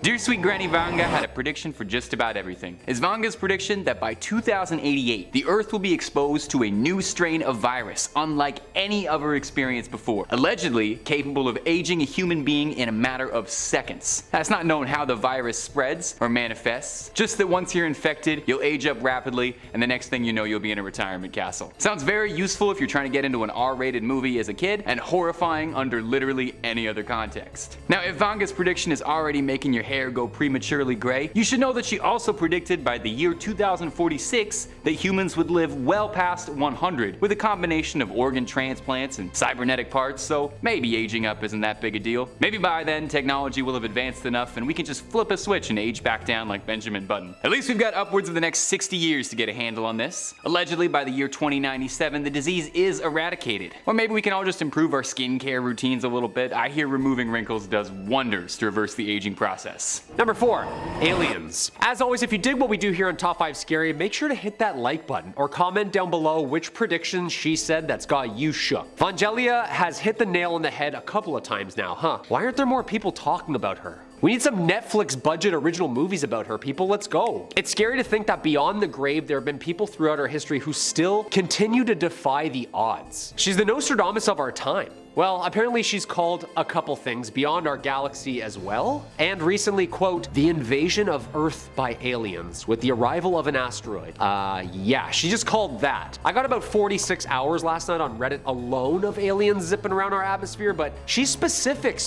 Dear sweet Granny Vanga had a prediction for just about everything. It's Vanga's prediction that by 2088, the Earth will be exposed to a new strain of virus unlike any other experience before, allegedly capable of aging a human being in a matter of seconds. Now, it's not known how the virus spreads or manifests, just that once you're infected, you'll age up rapidly, and the next thing you know, you'll be in a retirement castle. Sounds very useful if you're trying to get into an R-rated movie as a kid, and horrifying under literally any other context. Now, if Vanga's prediction is already making your hair go prematurely gray, you should know that she also predicted by the year 2046 that humans would live well past 100 with a combination of organ transplants and cybernetic parts, so maybe aging up isn't that big a deal. Maybe by then technology will have advanced enough and we can just flip a switch and age back down like Benjamin Button. At least we've got upwards of the next 60 years to get a handle on this. Allegedly by the year 2097 the disease is eradicated. Or maybe we can all just improve our skincare routines a little bit. I hear removing wrinkles does wonders to reverse the aging process. Number 4. Aliens. As always, if you dig what we do here on Top 5 Scary, make sure to hit that like button or comment down below which prediction she said that's got you shook. Vangelia has hit the nail on the head a couple of times now, huh? Why aren't there more people talking about her? We need some Netflix budget original movies about her, people. Let's go. It's scary to think that beyond the grave, there have been people throughout our history who still continue to defy the odds. She's the Nostradamus of our time. Well, apparently she's called a couple things beyond our galaxy as well, and recently, quote, the invasion of Earth by aliens with the arrival of an asteroid. Yeah, she just called that. I got about 46 hours last night on Reddit alone of aliens zipping around our atmosphere, but she's specific.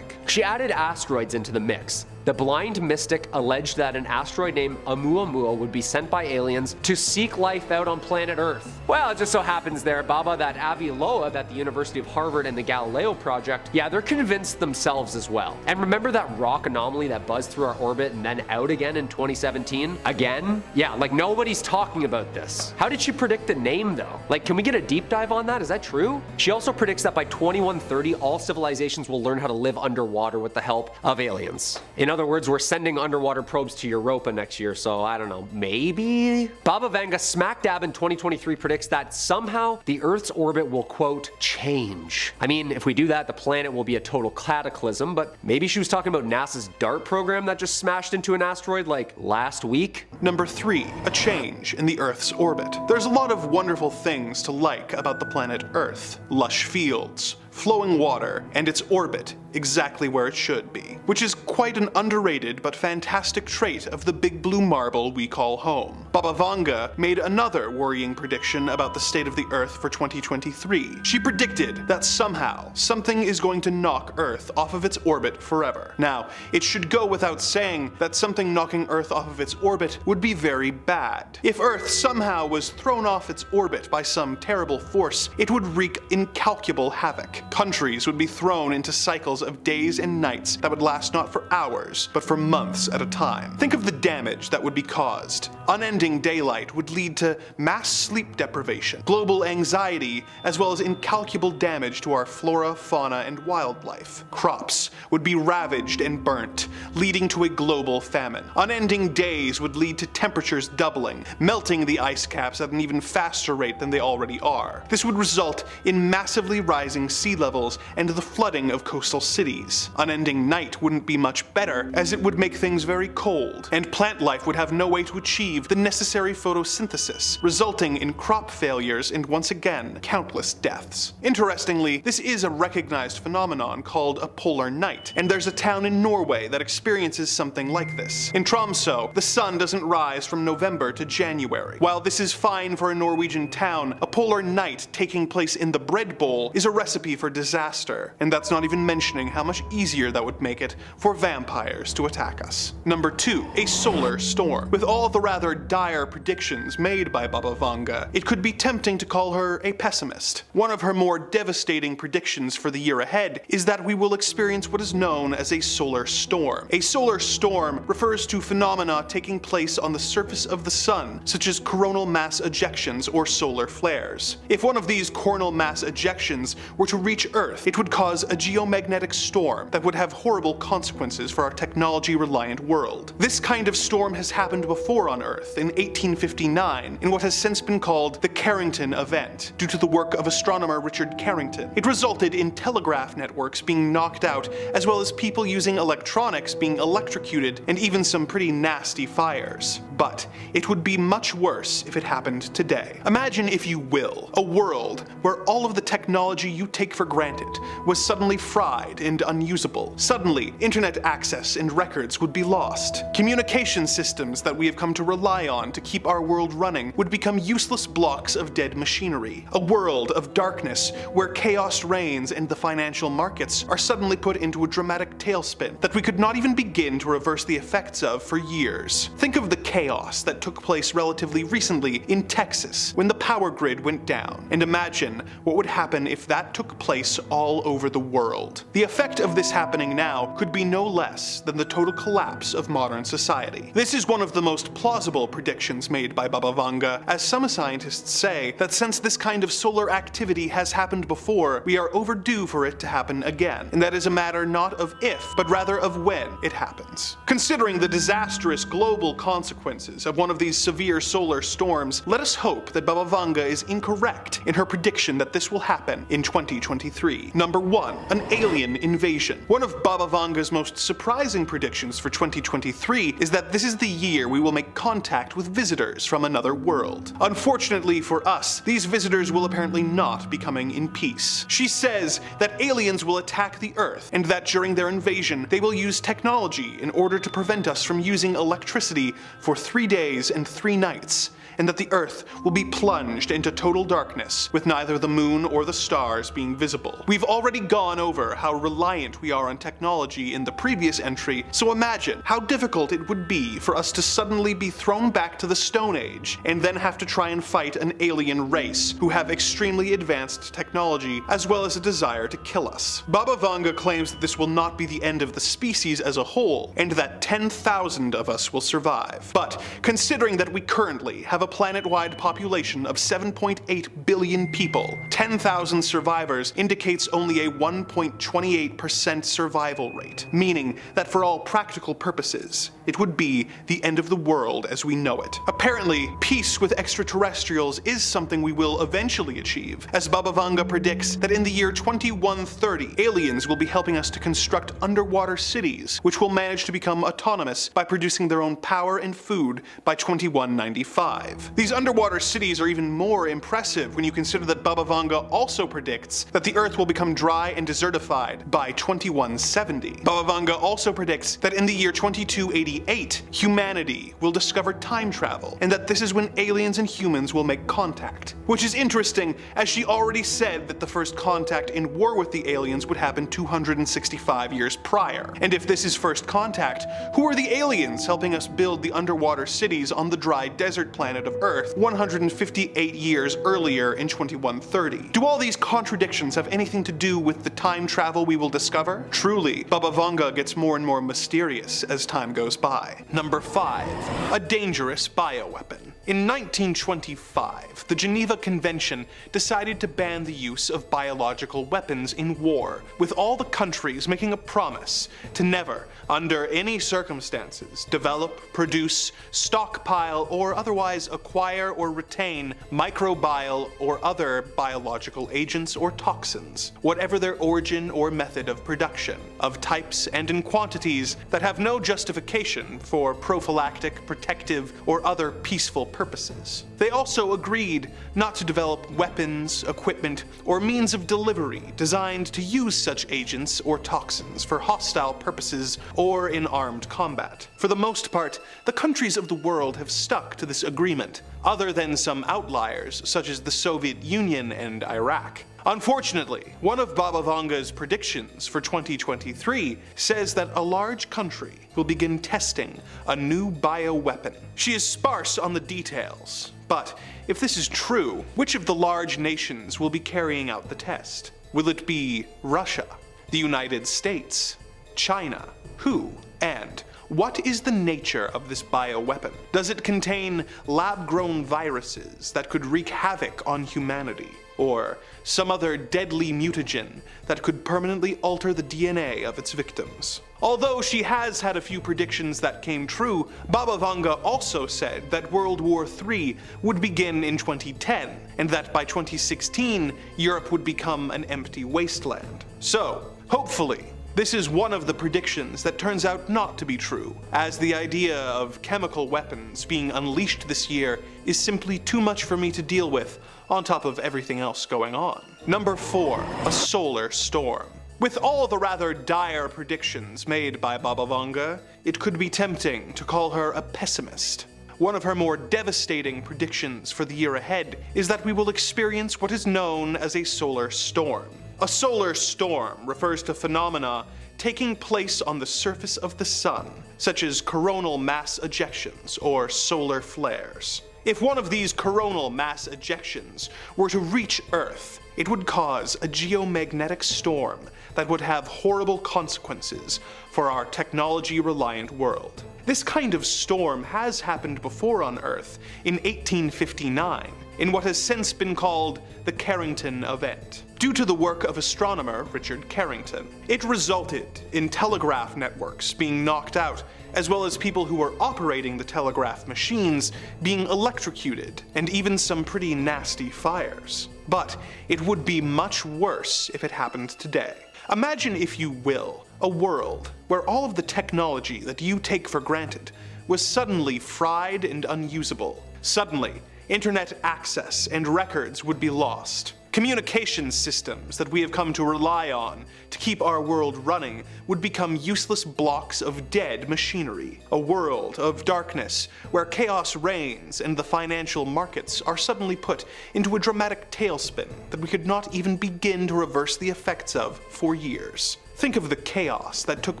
She added asteroids into the mix. The blind mystic alleged that an asteroid named Oumuamua would be sent by aliens to seek life out on planet Earth. Well, it just so happens there, Baba, that Avi Loeb at the University of Harvard and the Galileo Project, yeah, they're convinced themselves as well. And remember that rock anomaly that buzzed through our orbit and then out again in 2017? Again? Yeah, like nobody's talking about this. How did she predict the name though? Like, can we get a deep dive on that? Is that true? She also predicts that by 2130, all civilizations will learn how to live underwater with the help of aliens. In other words, we're sending underwater probes to Europa next year, so I don't know, maybe? Baba Vanga smack dab in 2023 predicts that somehow the Earth's orbit will, quote, change. I mean, if we do that, the planet will be a total cataclysm, but maybe she was talking about NASA's DART program that just smashed into an asteroid like last week? Number 3. A change in the Earth's orbit. There's a lot of wonderful things to like about the planet Earth. Lush fields, flowing water, and its orbit exactly where it should be, which is quite an underrated but fantastic trait of the big blue marble we call home. Baba Vanga made another worrying prediction about the state of the Earth for 2023. She predicted that somehow something is going to knock Earth off of its orbit forever. Now, it should go without saying that something knocking Earth off of its orbit would be very bad. If Earth somehow was thrown off its orbit by some terrible force, it would wreak incalculable havoc. Countries would be thrown into cycles of days and nights that would last not for hours, but for months at a time. Think of the damage that would be caused. Unending daylight would lead to mass sleep deprivation, global anxiety, as well as incalculable damage to our flora, fauna, and wildlife. Crops would be ravaged and burnt, leading to a global famine. Unending days would lead to temperatures doubling, melting the ice caps at an even faster rate than they already are. This would result in massively rising sea levels and the flooding of coastal cities. Unending night wouldn't be much better, as it would make things very cold, and plant life would have no way to achieve the necessary photosynthesis, resulting in crop failures and once again, countless deaths. Interestingly, this is a recognized phenomenon called a polar night, and there's a town in Norway that experiences something like this. In Tromsø, the sun doesn't rise from November to January. While this is fine for a Norwegian town, a polar night taking place in the bread bowl is a recipe for disaster, and that's not even mentioning how much easier that would make it for vampires to attack us. Number 2. A solar storm. With all the rather dire predictions made by Baba Vanga, it could be tempting to call her a pessimist. One of her more devastating predictions for the year ahead is that we will experience what is known as a solar storm. A solar storm refers to phenomena taking place on the surface of the sun, such as coronal mass ejections or solar flares. If one of these coronal mass ejections were to reach Earth, it would cause a geomagnetic storm that would have horrible consequences for our technology-reliant world. This kind kind of storm has happened before on Earth in 1859 in what has since been called the Carrington event, due to the work of astronomer Richard Carrington. It resulted in telegraph networks being knocked out, as well as people using electronics being electrocuted, and even some pretty nasty fires. But it would be much worse if it happened today. Imagine, if you will, a world where all of the technology you take for granted was suddenly fried and unusable. Suddenly, internet access and records would be lost. Communication systems that we have come to rely on to keep our world running would become useless blocks of dead machinery. A world of darkness where chaos reigns and the financial markets are suddenly put into a dramatic tailspin that we could not even begin to reverse the effects of for years. Think of the chaos that took place relatively recently in Texas when the power grid went down, and imagine what would happen if that took place all over the world. The effect of this happening now could be no less than the total collapse of modern society. This is one of the most plausible predictions made by Baba Vanga, as some scientists say that since this kind of solar activity has happened before, we are overdue for it to happen again, and that is a matter not of if, but rather of when it happens. Considering the disastrous global consequences of one of these severe solar storms, let us hope that Baba Vanga is incorrect in her prediction that this will happen in 2023. Number 1. An alien invasion. One of Baba Vanga's most surprising predictions for 2023 is that this is the year we will make contact with visitors from another world. Unfortunately for us, these visitors will apparently not be coming in peace. She says that aliens will attack the Earth, and that during their invasion they will use technology in order to prevent us from using electricity for 3 days and 3 nights, and that the Earth will be plunged into total darkness, with neither the moon or the stars being visible. We've already gone over how reliant we are on technology in the previous entry, so imagine how difficult it would be for us to suddenly be thrown back to the Stone Age, and then have to try and fight an alien race who have extremely advanced technology, as well as a desire to kill us. Baba Vanga claims that this will not be the end of the species as a whole, and that 10,000 of us will survive. But considering that we currently have a planet-wide population of 7.8 billion people, 10,000 survivors indicates only a 1.28% survival rate, meaning that for all practical purposes, it would be the end of the world as we know it. Apparently, peace with extraterrestrials is something we will eventually achieve, as Baba Vanga predicts that in the year 2130, aliens will be helping us to construct underwater cities, which will manage to become autonomous by producing their own power and food by 2195. These underwater cities are even more impressive when you consider that Baba Vanga also predicts that the Earth will become dry and desertified by 2170. Baba Vanga also predicts that in the year 2288, humanity will discover time travel, and that this is when aliens and humans will make contact. Which is interesting, as she already said that the first contact in war with the aliens would happen 265 years prior. And if this is first contact, who are the aliens helping us build the underwater cities on the dry desert planet of Earth 158 years earlier in 2130? Do all these contradictions have anything to do with the time travel we will discover? Truly, Baba Vanga gets more and more mysterious as time goes by. Number 5. A dangerous bioweapon. In 1925, the Geneva Convention decided to ban the use of biological weapons in war, with all the countries making a promise to never, under any circumstances, develop, produce, stockpile, or otherwise acquire or retain microbial or other biological agents or toxins, whatever their origin or method of production, of types and in quantities that have no justification for prophylactic, protective, or other peaceful purposes. They also agreed not to develop weapons, equipment, or means of delivery designed to use such agents or toxins for hostile purposes or in armed combat. For the most part, the countries of the world have stuck to this agreement, other than some outliers such as the Soviet Union and Iraq. Unfortunately, one of Baba Vanga's predictions for 2023 says that a large country will begin testing a new bioweapon. She is sparse on the details, but if this is true, which of the large nations will be carrying out the test? Will it be Russia, the United States, China? Who and what is the nature of this bioweapon? Does it contain lab-grown viruses that could wreak havoc on humanity? Or some other deadly mutagen that could permanently alter the DNA of its victims? Although she has had a few predictions that came true, Baba Vanga also said that World War III would begin in 2010, and that by 2016, Europe would become an empty wasteland. So, hopefully, this is one of the predictions that turns out not to be true, as the idea of chemical weapons being unleashed this year is simply too much for me to deal with, on top of everything else going on. Number 4, a solar storm. With all the rather dire predictions made by Baba Vanga, it could be tempting to call her a pessimist. One of her more devastating predictions for the year ahead is that we will experience what is known as a solar storm. A solar storm refers to phenomena taking place on the surface of the sun, such as coronal mass ejections or solar flares. If one of these coronal mass ejections were to reach Earth, it would cause a geomagnetic storm that would have horrible consequences for our technology-reliant world. This kind of storm has happened before on Earth in 1859, in what has since been called the Carrington event. Due to the work of astronomer Richard Carrington, it resulted in telegraph networks being knocked out, as well as people who were operating the telegraph machines being electrocuted, and even some pretty nasty fires. But it would be much worse if it happened today. Imagine, if you will, a world where all of the technology that you take for granted was suddenly fried and unusable. Suddenly, internet access and records would be lost. Communication systems that we have come to rely on to keep our world running would become useless blocks of dead machinery. A world of darkness where chaos reigns and the financial markets are suddenly put into a dramatic tailspin that we could not even begin to reverse the effects of for years. Think of the chaos that took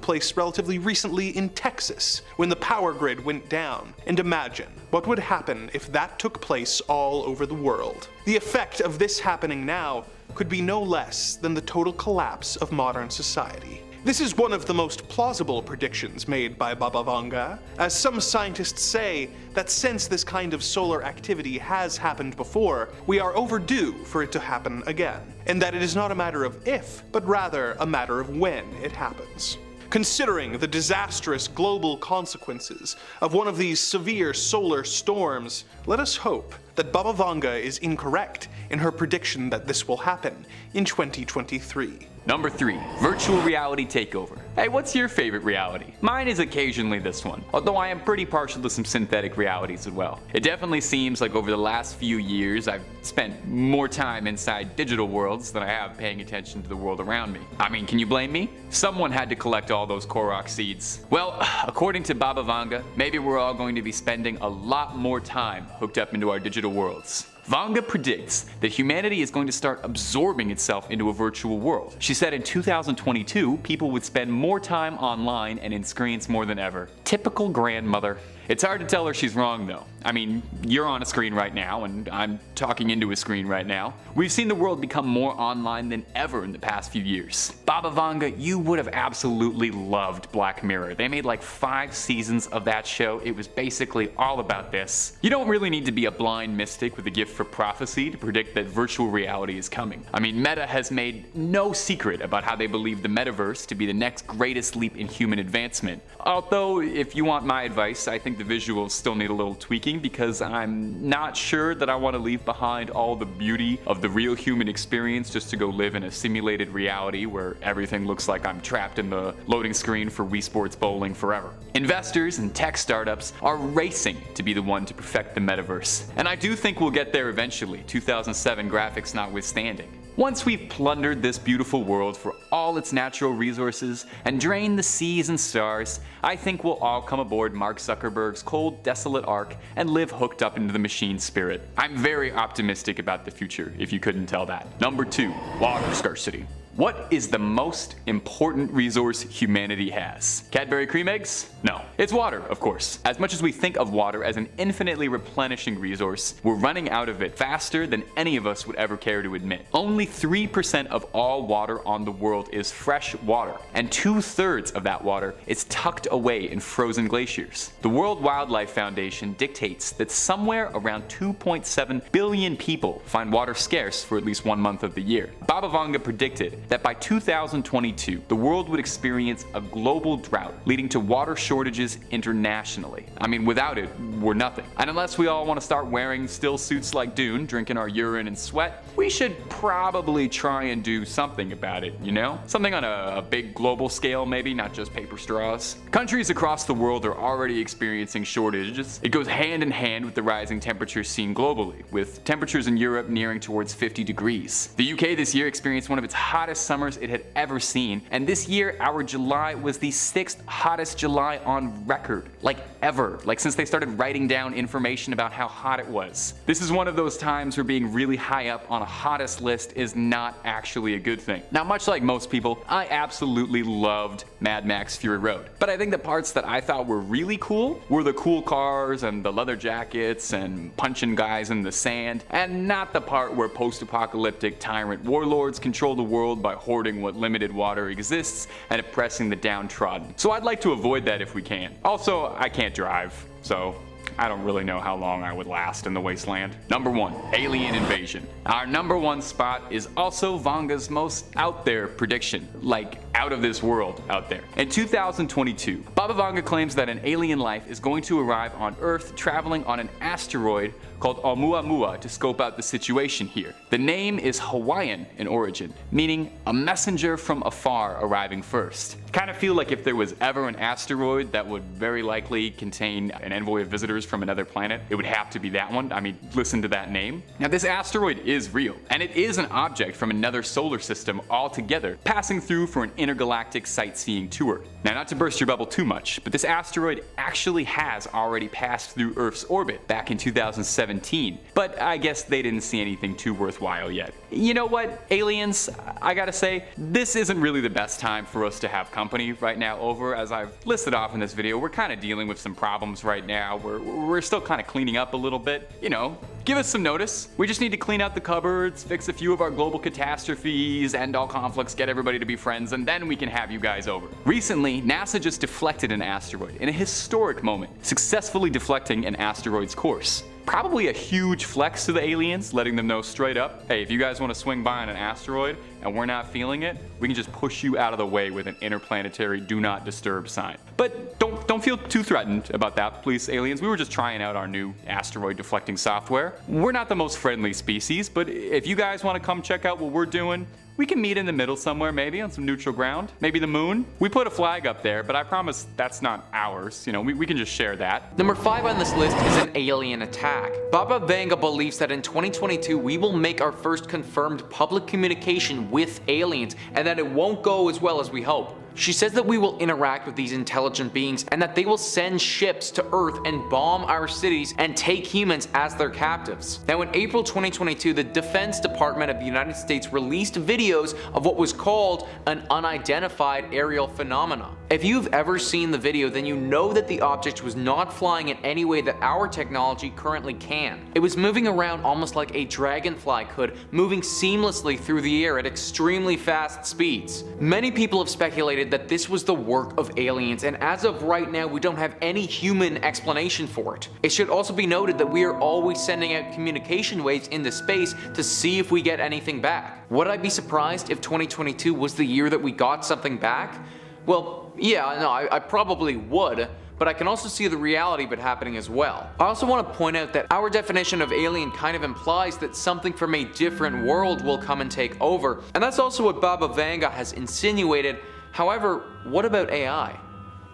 place relatively recently in Texas when the power grid went down, and imagine what would happen if that took place all over the world. The effect of this happening now could be no less than the total collapse of modern society. This is one of the most plausible predictions made by Baba Vanga, as some scientists say that since this kind of solar activity has happened before, we are overdue for it to happen again, and that it is not a matter of if, but rather a matter of when it happens. Considering the disastrous global consequences of one of these severe solar storms, let us hope that Baba Vanga is incorrect in her prediction that this will happen in 2023. Number 3, virtual reality takeover. Hey, what's your favorite reality? Mine is occasionally this one, although I am pretty partial to some synthetic realities as well. It definitely seems like over the last few years I've spent more time inside digital worlds than I have paying attention to the world around me. I mean, can you blame me? Someone had to collect all those Korok seeds. Well, according to Baba Vanga, maybe we're all going to be spending a lot more time hooked up into our digital worlds. Vanga predicts that humanity is going to start absorbing itself into a virtual world. She said in 2022, people would spend more time online and in screens more than ever. Typical grandmother. It's hard to tell her she's wrong though. I mean, you're on a screen right now, and I'm talking into a screen right now. We've seen the world become more online than ever in the past few years. Baba Vanga, you would have absolutely loved Black Mirror. They made like 5 seasons of that show. It was basically all about this. You don't really need to be a blind mystic with a gift for prophecy to predict that virtual reality is coming. I mean, Meta has made no secret about how they believe the metaverse to be the next greatest leap in human advancement. Although, if you want my advice, I think the visuals still need a little tweaking because I'm not sure that I want to leave behind all the beauty of the real human experience just to go live in a simulated reality where everything looks like I'm trapped in the loading screen for Wii Sports Bowling forever. Investors and tech startups are racing to be the one to perfect the metaverse, and I do think we'll get there eventually, 2007 graphics notwithstanding. Once we've plundered this beautiful world for all its natural resources and drained the seas and stars, I think we'll all come aboard Mark Zuckerberg's cold, desolate ark and live hooked up into the machine spirit. I'm very optimistic about the future, if you couldn't tell that. Number 2, water scarcity. What is the most important resource humanity has? Cadbury cream eggs? No. It's water, of course. As much as we think of water as an infinitely replenishing resource, we're running out of it faster than any of us would ever care to admit. Only 3% of all water on the world is fresh water, and 2/3 of that water is tucked away in frozen glaciers. The World Wildlife Foundation dictates that somewhere around 2.7 billion people find water scarce for at least 1 month of the year. Baba Vanga predicted that by 2022, the world would experience a global drought, leading to water shortages internationally. I mean, without it, we're nothing. And unless we all want to start wearing still suits like Dune, drinking our urine and sweat, we should probably try and do something about it, you know? Something on a big global scale maybe, not just paper straws. Countries across the world are already experiencing shortages. It goes hand in hand with the rising temperatures seen globally, with temperatures in Europe nearing towards 50 degrees. The UK this year experienced one of its hottest summers it had ever seen, and this year our July was the 6th hottest July on record. Like ever. Like since they started writing down information about how hot it was. This is one of those times where being really high up on a hottest list is not actually a good thing. Now, much like most people, I absolutely loved Mad Max Fury Road. But I think the parts that I thought were really cool were the cool cars and the leather jackets and punching guys in the sand, and not the part where post-apocalyptic tyrant warlords control the world by hoarding what limited water exists and oppressing the downtrodden. So I'd like to avoid that if we can. Also, I can't drive, so I don't really know how long I would last in the wasteland. Number 1, alien invasion. Our number 1 spot is also Vanga's most out there prediction, like out of this world out there. In 2022, Baba Vanga claims that an alien life is going to arrive on Earth traveling on an asteroid called Oumuamua to scope out the situation here. The name is Hawaiian in origin, meaning a messenger from afar arriving first. Kind of feel like if there was ever an asteroid that would very likely contain an envoy of visitors from another planet, it would have to be that one. I mean, listen to that name. Now this asteroid is real, and it is an object from another solar system altogether, passing through for an intergalactic sightseeing tour. Now, not to burst your bubble too much, but this asteroid actually has already passed through Earth's orbit back in 2017, but I guess they didn't see anything too worthwhile yet. You know what, aliens, I gotta say, this isn't really the best time for us to have company right now over. As I've listed off in this video, we're kind of dealing with some problems right now. We're still kind of cleaning up a little bit. You know, give us some notice. We just need to clean out the cupboards, fix a few of our global catastrophes, end all conflicts, get everybody to be friends, and then we can have you guys over. Recently, NASA just deflected an asteroid in a historic moment, successfully deflecting an asteroid's course. Probably a huge flex to the aliens, letting them know straight up, hey, if you guys want to swing by on an asteroid and we're not feeling it, we can just push you out of the way with an interplanetary do not disturb sign. But don't feel too threatened about that, please, aliens. We were just trying out our new asteroid deflecting software. We're not the most friendly species, but if you guys want to come check out what we're doing, we can meet in the middle somewhere, maybe on some neutral ground. Maybe the moon. We put a flag up there, but I promise that's not ours. You know, we can just share that. Number 5 on this list is an alien attack. Baba Vanga believes that in 2022 we will make our first confirmed public communication with aliens, and that it won't go as well as we hope. She says that we will interact with these intelligent beings and that they will send ships to Earth and bomb our cities and take humans as their captives. Now, in April 2022, the Defense Department of the United States released videos of what was called an unidentified aerial phenomena. If you've ever seen the video, then you know that the object was not flying in any way that our technology currently can. It was moving around almost like a dragonfly could, moving seamlessly through the air at extremely fast speeds. Many people have speculated that this was the work of aliens, and as of right now we don't have any human explanation for it. It should also be noted that we are always sending out communication waves into space to see if we get anything back. Would I be surprised if 2022 was the year that we got something back? Well, yeah, no, I probably would, but I can also see the reality of it happening as well. I also want to point out that our definition of alien kind of implies that something from a different world will come and take over, and that's also what Baba Vanga has insinuated. However, what about AI?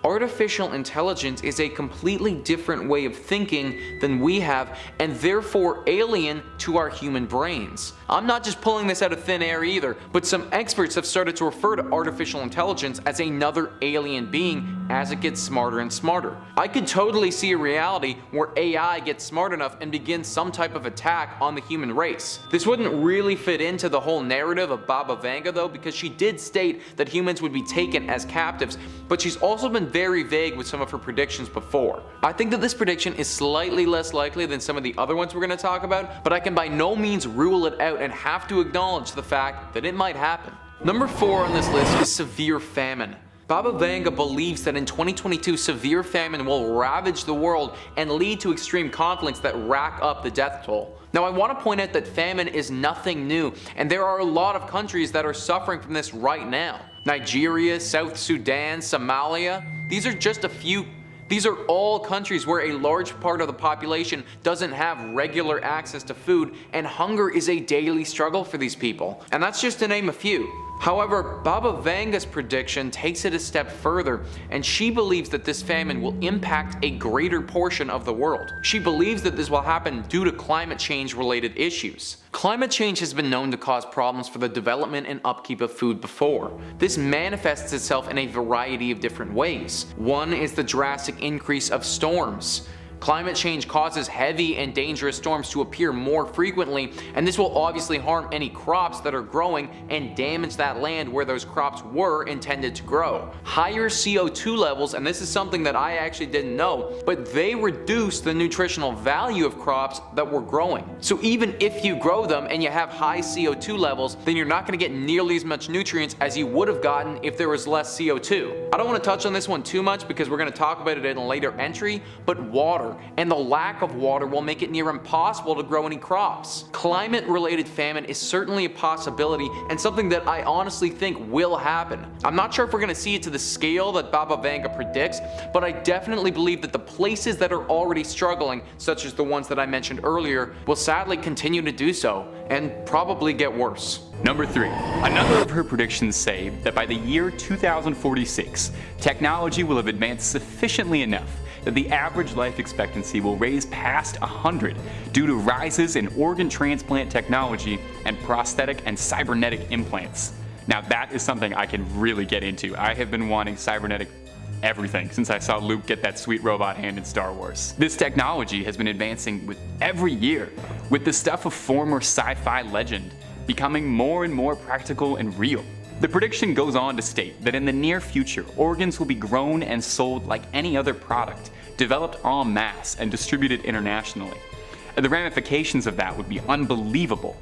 Artificial intelligence is a completely different way of thinking than we have, and therefore alien to our human brains. I'm not just pulling this out of thin air either, but some experts have started to refer to artificial intelligence as another alien being as it gets smarter and smarter. I could totally see a reality where AI gets smart enough and begins some type of attack on the human race. This wouldn't really fit into the whole narrative of Baba Vanga though, because she did state that humans would be taken as captives, but she's also been very vague with some of her predictions before. I think that this prediction is slightly less likely than some of the other ones we're going to talk about, but I can by no means rule it out and have to acknowledge the fact that it might happen. Number 4 on this list is severe famine. Baba Vanga believes that in 2022 severe famine will ravage the world and lead to extreme conflicts that rack up the death toll. Now I want to point out that famine is nothing new, and there are a lot of countries that are suffering from this right now. Nigeria, South Sudan, Somalia, these are just a few. These are all countries where a large part of the population doesn't have regular access to food, and hunger is a daily struggle for these people. And that's just to name a few. However, Baba Vanga's prediction takes it a step further, and she believes that this famine will impact a greater portion of the world. She believes that this will happen due to climate change related issues. Climate change has been known to cause problems for the development and upkeep of food before. This manifests itself in a variety of different ways. One is the drastic increase of storms. Climate change causes heavy and dangerous storms to appear more frequently, and this will obviously harm any crops that are growing and damage that land where those crops were intended to grow. Higher CO2 levels, and this is something that I actually didn't know, but they reduce the nutritional value of crops that were growing. So even if you grow them and you have high CO2 levels, then you're not going to get nearly as much nutrients as you would have gotten if there was less CO2. I don't want to touch on this one too much because we're going to talk about it in a later entry, but water and the lack of water will make it near impossible to grow any crops. Climate-related famine is certainly a possibility and something that I honestly think will happen. I'm not sure if we're going to see it to the scale that Baba Vanga predicts, but I definitely believe that the places that are already struggling, such as the ones that I mentioned earlier, will sadly continue to do so and probably get worse. Number 3. Another of her predictions say that by the year 2046, technology will have advanced sufficiently enough that the average life expectancy will raise past 100 due to rises in organ transplant technology and prosthetic and cybernetic implants. Now that is something I can really get into. I have been wanting cybernetic everything since I saw Luke get that sweet robot hand in Star Wars. This technology has been advancing with every year, with the stuff of former sci-fi legend becoming more and more practical and real. The prediction goes on to state that in the near future, organs will be grown and sold like any other product, developed en masse and distributed internationally. The ramifications of that would be unbelievable.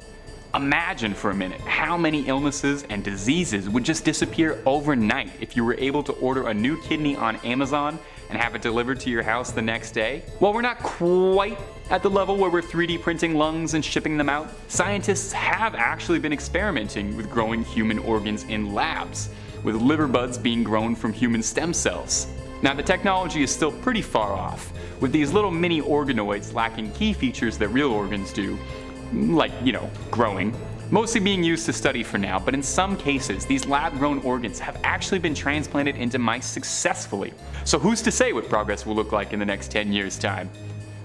Imagine for a minute how many illnesses and diseases would just disappear overnight if you were able to order a new kidney on Amazon and have it delivered to your house the next day. While we're not quite at the level where we're 3D printing lungs and shipping them out, scientists have actually been experimenting with growing human organs in labs, with liver buds being grown from human stem cells. Now the technology is still pretty far off, with these little mini organoids lacking key features that real organs do, like, growing, mostly being used to study for now, but in some cases, these lab-grown organs have actually been transplanted into mice successfully. So who's to say what progress will look like in the next 10 years' time?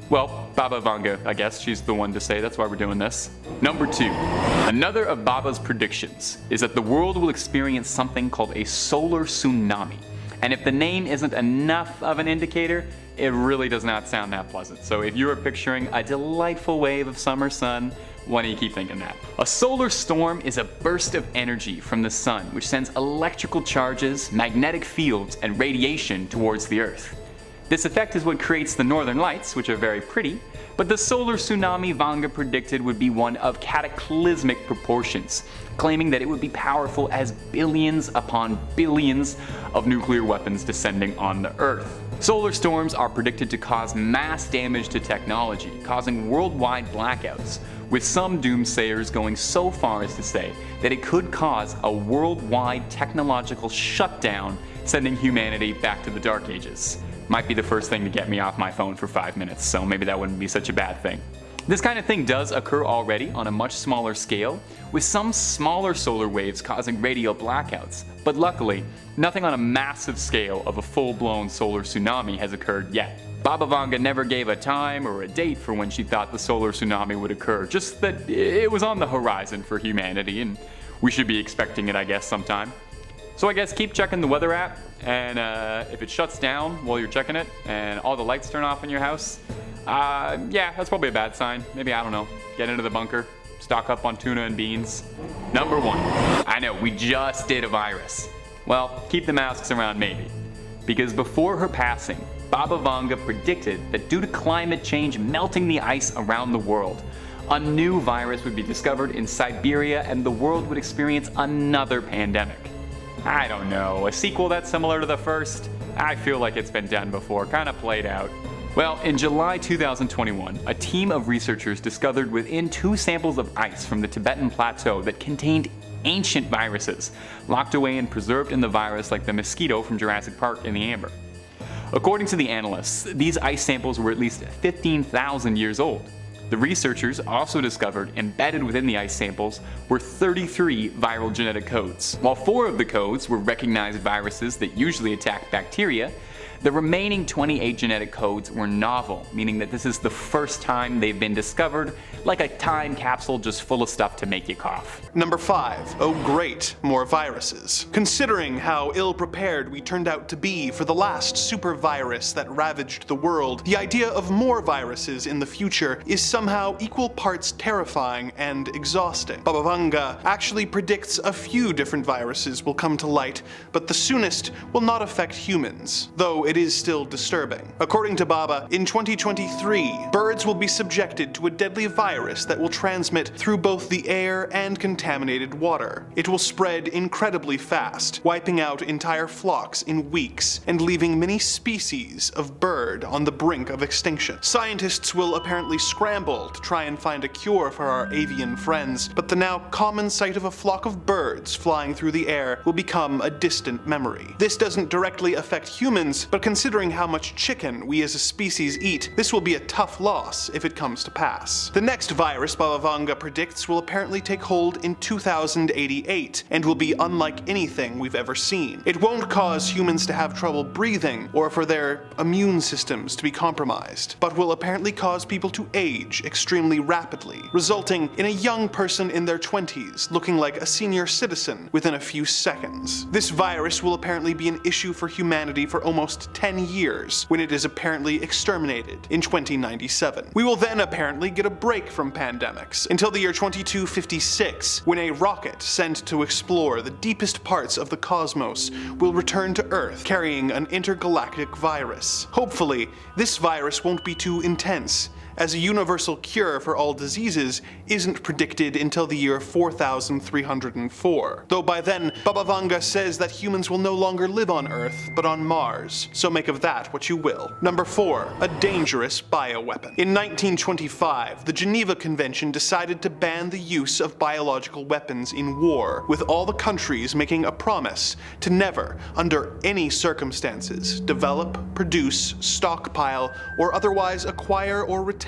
Well, Baba Vanga, I guess she's the one to say, that's why we're doing this. Number 2. Another of Baba's predictions is that the world will experience something called a solar tsunami. And if the name isn't enough of an indicator, it really does not sound that pleasant. So if you are picturing a delightful wave of summer sun, why don't you keep thinking that? A solar storm is a burst of energy from the sun which sends electrical charges, magnetic fields, and radiation towards the Earth. This effect is what creates the northern lights, which are very pretty, but the solar tsunami Vanga predicted would be one of cataclysmic proportions, claiming that it would be powerful as billions upon billions of nuclear weapons descending on the Earth. Solar storms are predicted to cause mass damage to technology, causing worldwide blackouts, with some doomsayers going so far as to say that it could cause a worldwide technological shutdown, sending humanity back to the Dark Ages. Might be the first thing to get me off my phone for 5 minutes, so maybe that wouldn't be such a bad thing. This kind of thing does occur already on a much smaller scale, with some smaller solar waves causing radio blackouts, but luckily, nothing on a massive scale of a full-blown solar tsunami has occurred yet. Baba Vanga never gave a time or a date for when she thought the solar tsunami would occur, just that it was on the horizon for humanity, and we should be expecting it, I guess, sometime. So I guess keep checking the weather app, and if it shuts down while you're checking it, and all the lights turn off in your house, yeah, that's probably a bad sign. Maybe, I don't know, get into the bunker, stock up on tuna and beans. Number 1. I know, we just did a virus. Well, keep the masks around maybe. Because before her passing, Baba Vanga predicted that due to climate change melting the ice around the world, a new virus would be discovered in Siberia and the world would experience another pandemic. I don't know, a sequel that's similar to the first? I feel like it's been done before, kinda played out. Well, in July 2021, a team of researchers discovered within 2 samples of ice from the Tibetan Plateau that contained ancient viruses, locked away and preserved in the virus like the mosquito from Jurassic Park in the amber. According to the analysts, these ice samples were at least 15,000 years old. The researchers also discovered embedded within the ice samples were 33 viral genetic codes. While 4 of the codes were recognized viruses that usually attack bacteria, the remaining 28 genetic codes were novel, meaning that this is the first time they've been discovered, like a time capsule just full of stuff to make you cough. Number 5. Oh great, more viruses. Considering how ill-prepared we turned out to be for the last super virus that ravaged the world, the idea of more viruses in the future is somehow equal parts terrifying and exhausting. Baba Vanga actually predicts a few different viruses will come to light, but the soonest will not affect humans, though it is still disturbing. According to Baba, in 2023, birds will be subjected to a deadly virus that will transmit through both the air and contaminated water. It will spread incredibly fast, wiping out entire flocks in weeks and leaving many species of bird on the brink of extinction. Scientists will apparently scramble to try and find a cure for our avian friends, but the now common sight of a flock of birds flying through the air will become a distant memory. This doesn't directly affect humans, but considering how much chicken we as a species eat, this will be a tough loss if it comes to pass. The next virus Baba Vanga predicts will apparently take hold in 2088 and will be unlike anything we've ever seen. It won't cause humans to have trouble breathing or for their immune systems to be compromised, but will apparently cause people to age extremely rapidly, resulting in a young person in their 20s looking like a senior citizen within a few seconds. This virus will apparently be an issue for humanity for almost 10 years, when it is apparently exterminated in 2097. We will then apparently get a break from pandemics until the year 2256, when a rocket sent to explore the deepest parts of the cosmos will return to Earth carrying an intergalactic virus. Hopefully, this virus won't be too intense, as a universal cure for all diseases isn't predicted until the year 4304. Though by then, Baba Vanga says that humans will no longer live on Earth, but on Mars, so make of that what you will. Number 4. A dangerous bioweapon. In 1925, the Geneva Convention decided to ban the use of biological weapons in war, with all the countries making a promise to never, under any circumstances, develop, produce, stockpile, or otherwise acquire or retain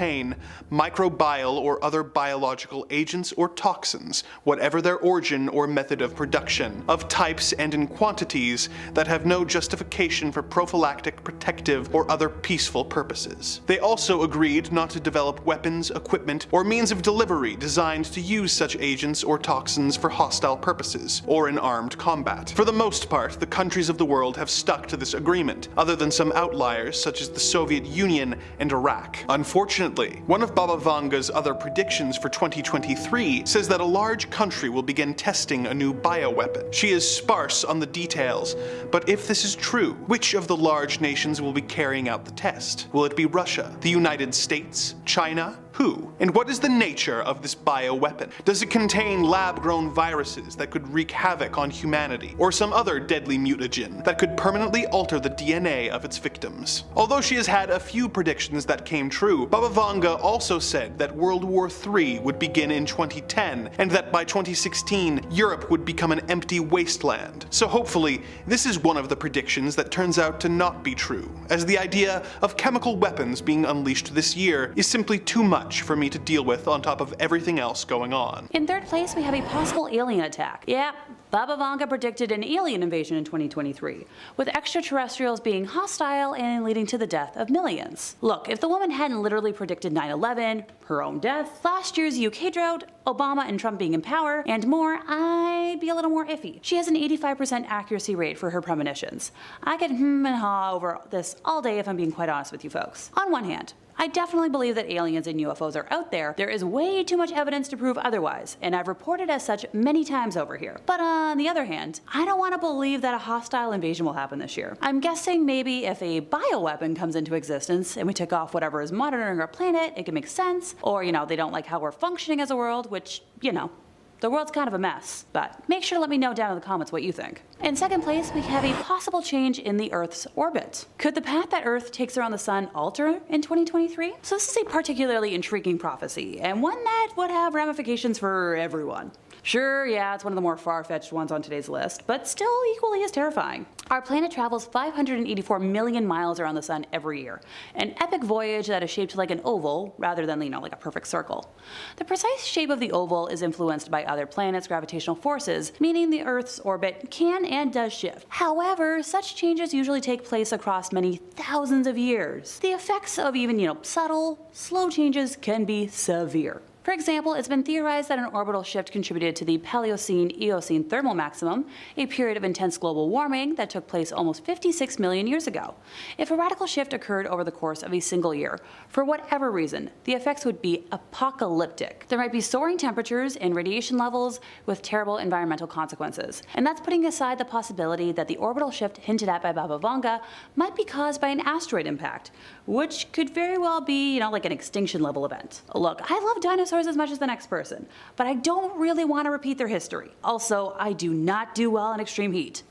microbial or other biological agents or toxins, whatever their origin or method of production, of types and in quantities that have no justification for prophylactic, protective, or other peaceful purposes. They also agreed not to develop weapons, equipment, or means of delivery designed to use such agents or toxins for hostile purposes, or in armed combat. For the most part, the countries of the world have stuck to this agreement, other than some outliers such as the Soviet Union and Iraq. Unfortunately, one of Baba Vanga's other predictions for 2023 says that a large country will begin testing a new bioweapon. She is sparse on the details, but if this is true, which of the large nations will be carrying out the test? Will it be Russia, the United States, China? Who? And what is the nature of this bioweapon? Does it contain lab-grown viruses that could wreak havoc on humanity, or some other deadly mutagen that could permanently alter the DNA of its victims? Although she has had a few predictions that came true, Baba Vanga also said that World War III would begin in 2010, and that by 2016, Europe would become an empty wasteland. So hopefully, this is one of the predictions that turns out to not be true, as the idea of chemical weapons being unleashed this year is simply too much for me to deal with on top of everything else going on. In third place, we have a possible alien attack. Yeah, Baba Vanga predicted an alien invasion in 2023, with extraterrestrials being hostile and leading to the death of millions. Look, if the woman hadn't literally predicted 9/11, her own death, last year's UK drought, Obama and Trump being in power, and more, I'd be a little more iffy. She has an 85% accuracy rate for her premonitions. I could and ha over this all day if I'm being quite honest with you folks. On one hand, I definitely believe that aliens and UFOs are out there. There is way too much evidence to prove otherwise, and I've reported as such many times over here. But on the other hand, I don't want to believe that a hostile invasion will happen this year. I'm guessing maybe if a bioweapon comes into existence and we take off whatever is monitoring our planet, it can make sense. Or, they don't like how we're functioning as a world, which, The world's kind of a mess, but make sure to let me know down in the comments what you think. In second place, we have a possible change in the Earth's orbit. Could the path that Earth takes around the sun alter in 2023? So this is a particularly intriguing prophecy, and one that would have ramifications for everyone. Sure, yeah, it's one of the more far-fetched ones on today's list, but still equally as terrifying. Our planet travels 584 million miles around the sun every year, an epic voyage that is shaped like an oval rather than, like a perfect circle. The precise shape of the oval is influenced by other planets' gravitational forces, meaning the Earth's orbit can and does shift. However, such changes usually take place across many thousands of years. The effects of even, subtle, slow changes can be severe. For example, it's been theorized that an orbital shift contributed to the Paleocene-Eocene thermal maximum, a period of intense global warming that took place almost 56 million years ago. If a radical shift occurred over the course of a single year, for whatever reason, the effects would be apocalyptic. There might be soaring temperatures and radiation levels with terrible environmental consequences. And that's putting aside the possibility that the orbital shift hinted at by Baba Vanga might be caused by an asteroid impact, which could very well be, like an extinction level event. Look, I love dinosaurs as much as the next person, but I don't really want to repeat their history. Also, I do not do well in extreme heat.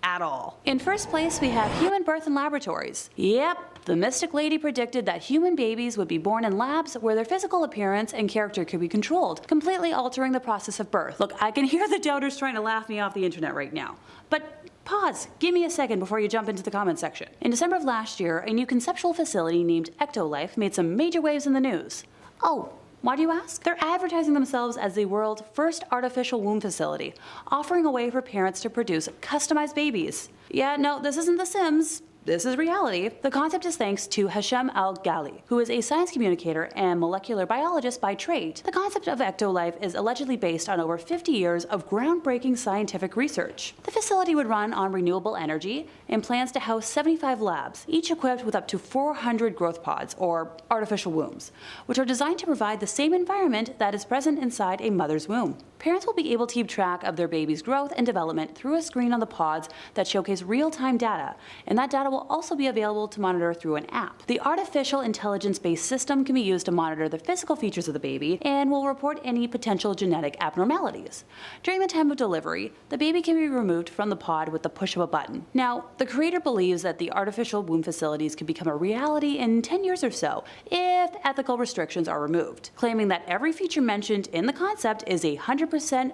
At all. In first place, we have human birth in laboratories. Yep, the mystic lady predicted that human babies would be born in labs where their physical appearance and character could be controlled, completely altering the process of birth. Look, I can hear the doubters trying to laugh me off the internet right now, but pause, give me a second before you jump into the comment section. In December of last year, a new conceptual facility named Ectolife made some major waves in the news. Oh, why do you ask? They're advertising themselves as the world's first artificial womb facility, offering a way for parents to produce customized babies. Yeah, no, this isn't The Sims. This is reality. The concept is thanks to Hashem Al-Ghali, who is a science communicator and molecular biologist by trade. The concept of Ectolife is allegedly based on over 50 years of groundbreaking scientific research. The facility would run on renewable energy and plans to house 75 labs, each equipped with up to 400 growth pods, or artificial wombs, which are designed to provide the same environment that is present inside a mother's womb. Parents will be able to keep track of their baby's growth and development through a screen on the pods that showcase real-time data, and that data will also be available to monitor through an app. The artificial intelligence-based system can be used to monitor the physical features of the baby and will report any potential genetic abnormalities. During the time of delivery, the baby can be removed from the pod with the push of a button. Now, the creator believes that the artificial womb facilities could become a reality in 10 years or so if ethical restrictions are removed, claiming that every feature mentioned in the concept is 100%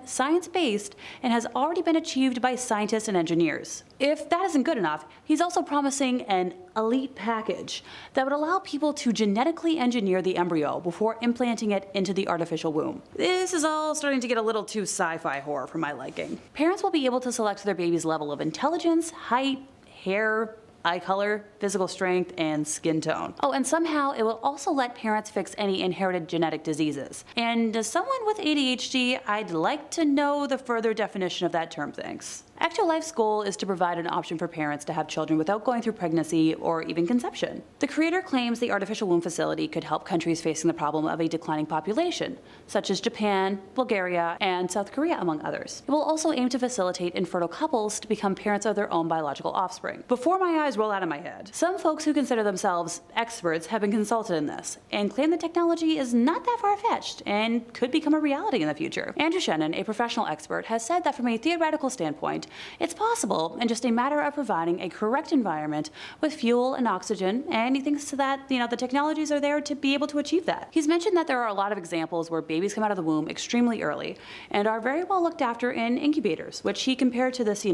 science-based and has already been achieved by scientists and engineers. If that isn't good enough, he's also promising an elite package that would allow people to genetically engineer the embryo before implanting it into the artificial womb. This is all starting to get a little too sci-fi horror for my liking. Parents will be able to select their baby's level of intelligence, height, hair, eye color, physical strength, and skin tone. Oh, and somehow it will also let parents fix any inherited genetic diseases. And as someone with ADHD, I'd like to know the further definition of that term, thanks. Ectolife's goal is to provide an option for parents to have children without going through pregnancy or even conception. The creator claims the artificial womb facility could help countries facing the problem of a declining population, such as Japan, Bulgaria, and South Korea, among others. It will also aim to facilitate infertile couples to become parents of their own biological offspring. Before my eyes roll out of my head, some folks who consider themselves experts have been consulted in this, and claim the technology is not that far-fetched and could become a reality in the future. Andrew Shannon, a professional expert, has said that from a theoretical standpoint, it's possible and just a matter of providing a correct environment with fuel and oxygen, and he thinks that the technologies are there to be able to achieve that. He's mentioned that there are a lot of examples where babies come out of the womb extremely early and are very well looked after in incubators, which he compared to this,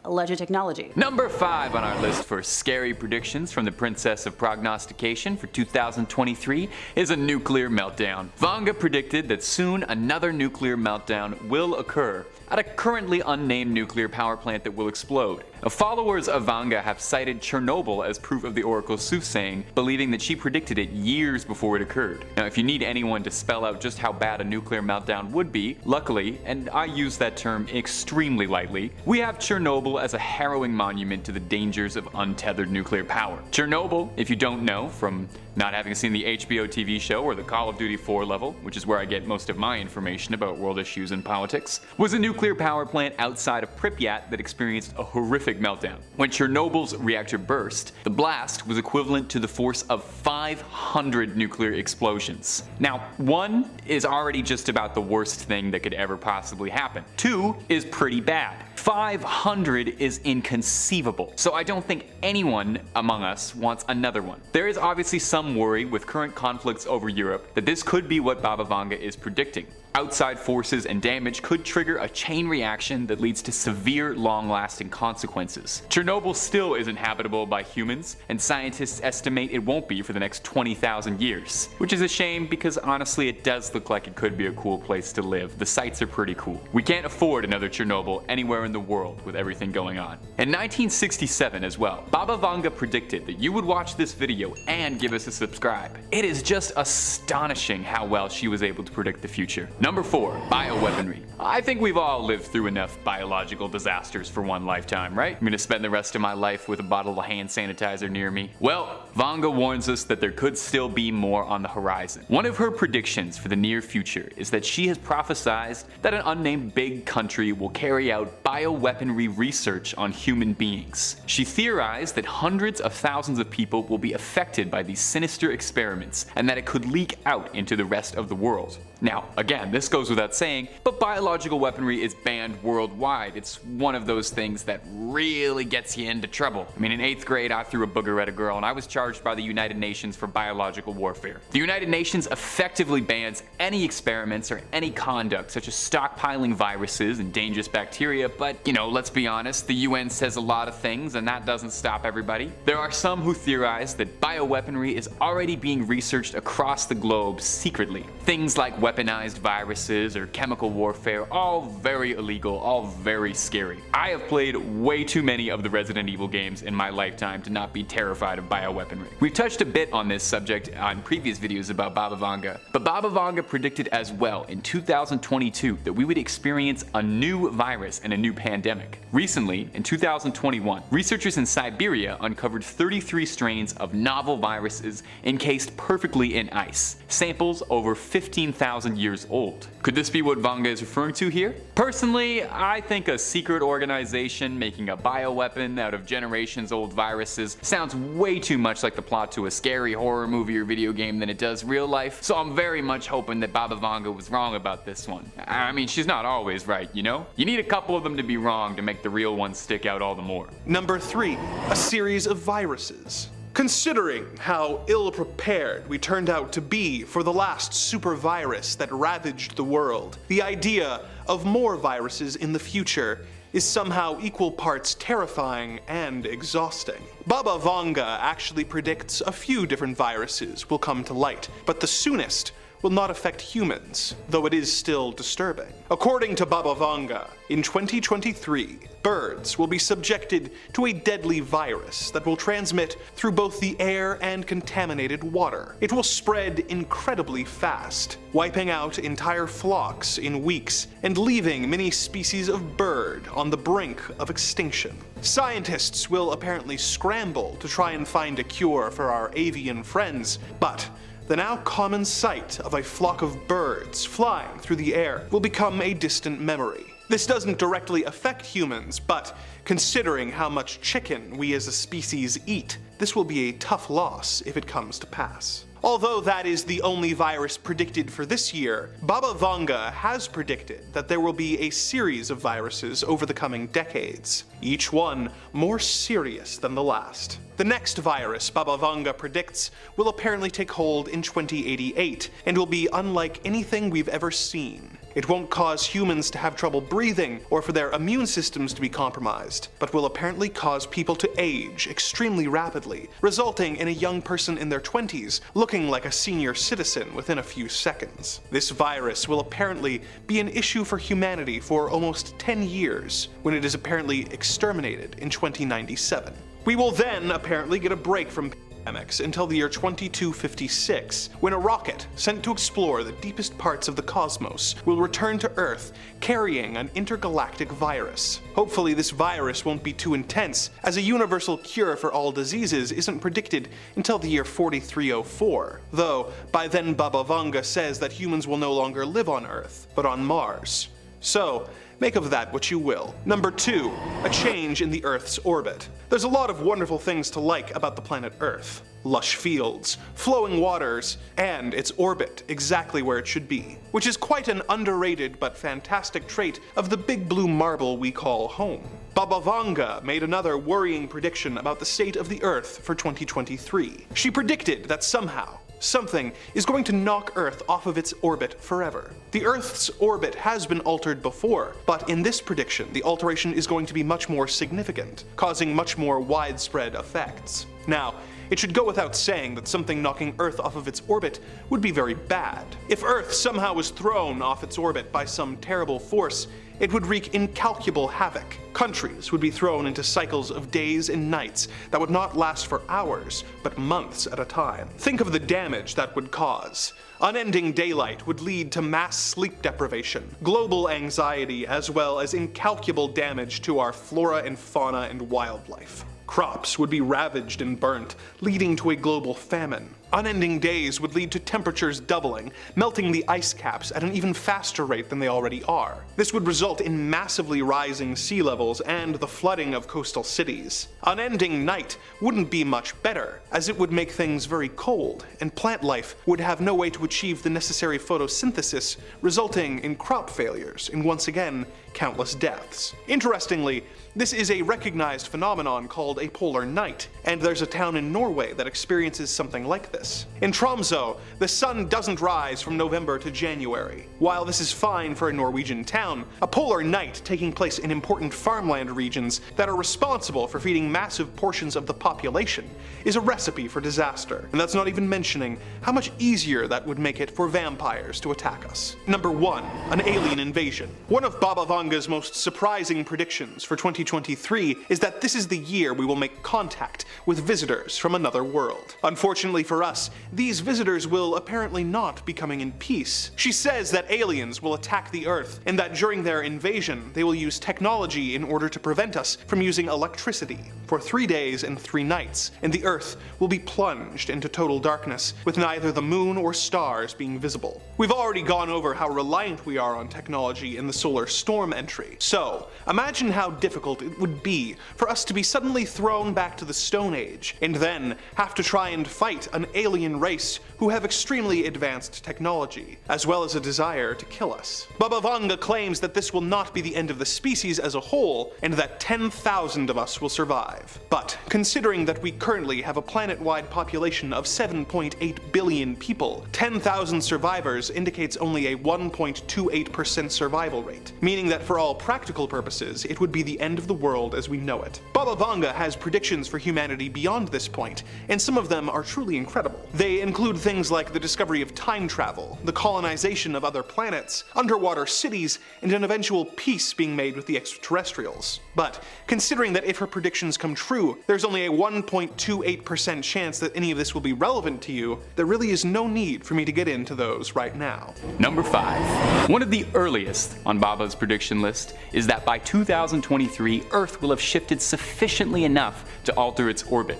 alleged technology. Number 5 on our list for scary predictions from the Princess of Prognostication for 2023 is a nuclear meltdown. Vanga predicted that soon another nuclear meltdown will occur at a currently unnamed nuclear power plant that will explode. Followers of Vanga have cited Chernobyl as proof of the oracle's soothsaying, believing that she predicted it years before it occurred. Now, if you need anyone to spell out just how bad a nuclear meltdown would be, luckily, and I use that term extremely lightly, we have Chernobyl as a harrowing monument to the dangers of untethered nuclear power. Chernobyl, if you don't know from not having seen the HBO TV show or the Call of Duty 4 level, which is where I get most of my information about world issues and politics, was a nuclear nuclear power plant outside of Pripyat that experienced a horrific meltdown. When Chernobyl's reactor burst, the blast was equivalent to the force of 500 nuclear explosions. Now, 1 is already just about the worst thing that could ever possibly happen. 2 is pretty bad. 500 is inconceivable, so I don't think anyone among us wants another one. There is obviously some worry with current conflicts over Europe that this could be what Baba Vanga is predicting. Outside forces and damage could trigger a chain reaction that leads to severe, long-lasting consequences. Chernobyl still isn't habitable by humans, and scientists estimate it won't be for the next 20,000 years. Which is a shame because honestly it does look like it could be a cool place to live. The sites are pretty cool. We can't afford another Chernobyl anywhere in the world with everything going on. In 1967 as well, Baba Vanga predicted that you would watch this video and give us a subscribe. It is just astonishing how well she was able to predict the future. Number 4, bioweaponry. I think we've all lived through enough biological disasters for one lifetime, right? I'm gonna spend the rest of my life with a bottle of hand sanitizer near me. Well, Vanga warns us that there could still be more on the horizon. One of her predictions for the near future is that she has prophesied that an unnamed big country will carry out bioweaponry research on human beings. She theorized that hundreds of thousands of people will be affected by these sinister experiments and that it could leak out into the rest of the world. Now, again, this goes without saying, but biological weaponry is banned worldwide. It's one of those things that really gets you into trouble. I mean, in 8th grade, I threw a booger at a girl and I was charged by the United Nations for biological warfare. The United Nations effectively bans any experiments or any conduct, such as stockpiling viruses and dangerous bacteria, but, you know, let's be honest, the UN says a lot of things and that doesn't stop everybody. There are some who theorize that bioweaponry is already being researched across the globe secretly. Things like weaponized viruses or chemical warfare, all very illegal, all very scary. I have played way too many of the Resident Evil games in my lifetime to not be terrified of bioweaponry. We've touched a bit on this subject on previous videos about Baba Vanga, but Baba Vanga predicted as well in 2022 that we would experience a new virus and a new pandemic. Recently, in 2021, researchers in Siberia uncovered 33 strains of novel viruses encased perfectly in ice, samples over 15,000 years old. Could this be what Vanga is referring to here? Personally, I think a secret organization making a bioweapon out of generations old viruses sounds way too much like the plot to a scary horror movie or video game than it does real life, so I'm very much hoping that Baba Vanga was wrong about this one. I mean, she's not always right, you know? You need a couple of them to be wrong to make the real ones stick out all the more. Number 3, a series of viruses. Considering how ill-prepared we turned out to be for the last super virus that ravaged the world, the idea of more viruses in the future is somehow equal parts terrifying and exhausting. Baba Vanga actually predicts a few different viruses will come to light, but the soonest will not affect humans, though it is still disturbing. According to Baba Vanga, in 2023, birds will be subjected to a deadly virus that will transmit through both the air and contaminated water. It will spread incredibly fast, wiping out entire flocks in weeks and leaving many species of bird on the brink of extinction. Scientists will apparently scramble to try and find a cure for our avian friends, but the now common sight of a flock of birds flying through the air will become a distant memory. This doesn't directly affect humans, but considering how much chicken we as a species eat, this will be a tough loss if it comes to pass. Although that is the only virus predicted for this year, Baba Vanga has predicted that there will be a series of viruses over the coming decades, each one more serious than the last. The next virus Baba Vanga predicts will apparently take hold in 2088 and will be unlike anything we've ever seen. It won't cause humans to have trouble breathing or for their immune systems to be compromised, but will apparently cause people to age extremely rapidly, resulting in a young person in their 20s looking like a senior citizen within a few seconds. This virus will apparently be an issue for humanity for almost 10 years, when it is apparently exterminated in 2097. We will then apparently get a break from pandemics until the year 2256, when a rocket sent to explore the deepest parts of the cosmos will return to Earth carrying an intergalactic virus. Hopefully this virus won't be too intense, as a universal cure for all diseases isn't predicted until the year 4304, though by then Baba Vanga says that humans will no longer live on Earth, but on Mars. So, Make of that what you will. Number 2. A change in the Earth's orbit. There's a lot of wonderful things to like about the planet Earth. Lush fields, flowing waters, and its orbit exactly where it should be, which is quite an underrated but fantastic trait of the big blue marble we call home. Baba Vanga made another worrying prediction about the state of the Earth for 2023. She predicted that somehow, something is going to knock Earth off of its orbit forever. The Earth's orbit has been altered before, but in this prediction, the alteration is going to be much more significant, causing much more widespread effects. Now, it should go without saying that something knocking Earth off of its orbit would be very bad. If Earth somehow was thrown off its orbit by some terrible force, it would wreak incalculable havoc. Countries would be thrown into cycles of days and nights that would not last for hours, but months at a time. Think of the damage that would cause. Unending daylight would lead to mass sleep deprivation, global anxiety, as well as incalculable damage to our flora and fauna and wildlife. Crops would be ravaged and burnt, leading to a global famine. Unending days would lead to temperatures doubling, melting the ice caps at an even faster rate than they already are. This would result in massively rising sea levels and the flooding of coastal cities. Unending night wouldn't be much better, as it would make things very cold, and plant life would have no way to achieve the necessary photosynthesis, resulting in crop failures and once again, countless deaths. Interestingly, this is a recognized phenomenon called a polar night, and there's a town in Norway that experiences something like this. In Tromsø, the sun doesn't rise from November to January. While this is fine for a Norwegian town, a polar night taking place in important farmland regions that are responsible for feeding massive portions of the population is a recipe for disaster. And that's not even mentioning how much easier that would make it for vampires to attack us. Number 1. An alien invasion. One of Baba Vanga's most surprising predictions for 2023 is that this is the year we will make contact with visitors from another world. Unfortunately for us, these visitors will apparently not be coming in peace. She says that aliens will attack the Earth, and that during their invasion, they will use technology in order to prevent us from using electricity for 3 days and 3 nights, and the Earth will be plunged into total darkness, with neither the moon or stars being visible. We've already gone over how reliant we are on technology in the solar storm entry, so imagine how difficult it would be for us to be suddenly thrown back to the Stone Age, and then have to try and fight an alien race who have extremely advanced technology, as well as a desire to kill us. Baba Vanga claims that this will not be the end of the species as a whole, and that 10,000 of us will survive. But considering that we currently have a planet-wide population of 7.8 billion people, 10,000 survivors indicates only a 1.28% survival rate, meaning that for all practical purposes, it would be the end of the world as we know it. Baba Vanga has predictions for humanity beyond this point, and some of them are truly incredible. They include things like the discovery of time travel, the colonization of other planets, underwater cities, and an eventual peace being made with the extraterrestrials. But considering that if her predictions come true, there's only a 1.28% chance that any of this will be relevant to you, there really is no need for me to get into those right now. Number 5. One of the earliest on Baba's prediction list is that by 2023, Earth will have shifted sufficiently enough to alter its orbit.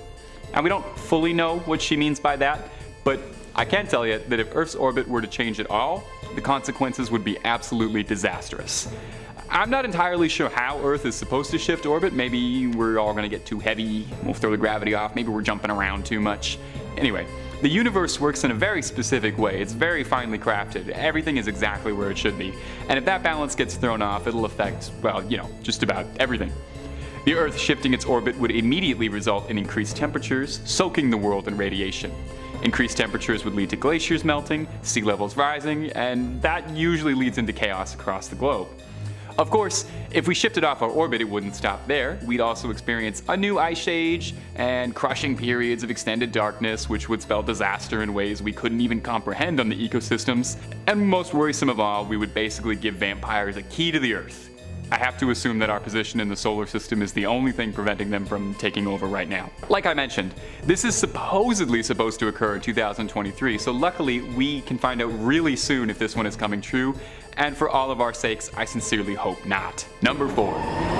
Now, we don't fully know what she means by that, but I can tell you that if Earth's orbit were to change at all, the consequences would be absolutely disastrous. I'm not entirely sure how Earth is supposed to shift orbit. Maybe we're all going to get too heavy, we'll throw the gravity off, maybe we're jumping around too much. Anyway, the universe works in a very specific way. It's very finely crafted. Everything is exactly where it should be. And if that balance gets thrown off, it'll affect, well, just about everything. The Earth shifting its orbit would immediately result in increased temperatures, soaking the world in radiation. Increased temperatures would lead to glaciers melting, sea levels rising, and that usually leads into chaos across the globe. Of course, if we shifted off our orbit, it wouldn't stop there. We'd also experience a new ice age and crushing periods of extended darkness, which would spell disaster in ways we couldn't even comprehend on the ecosystems. And most worrisome of all, we would basically give vampires a key to the Earth. I have to assume that our position in the solar system is the only thing preventing them from taking over right now. Like I mentioned, this is supposedly supposed to occur in 2023, so luckily we can find out really soon if this one is coming true, and for all of our sakes, I sincerely hope not. Number 4.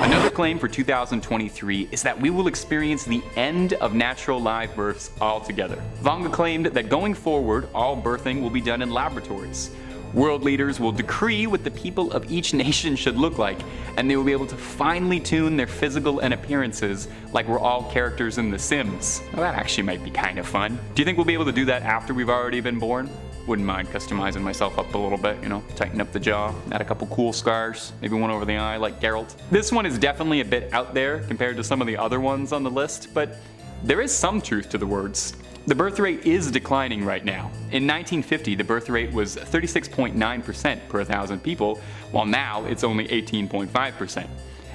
Another claim for 2023 is that we will experience the end of natural live births altogether. Vanga claimed that going forward, all birthing will be done in laboratories. World leaders will decree what the people of each nation should look like, and they will be able to finely tune their physical and appearances like we're all characters in The Sims. Well, that actually might be kind of fun. Do you think we'll be able to do that after we've already been born? Wouldn't mind customizing myself up a little bit, you know, tighten up the jaw, add a couple cool scars, maybe one over the eye like Geralt. This one is definitely a bit out there compared to some of the other ones on the list, but there is some truth to the words. The birth rate is declining right now. In 1950, the birth rate was 36.9% per 1,000 people, while now it's only 18.5%.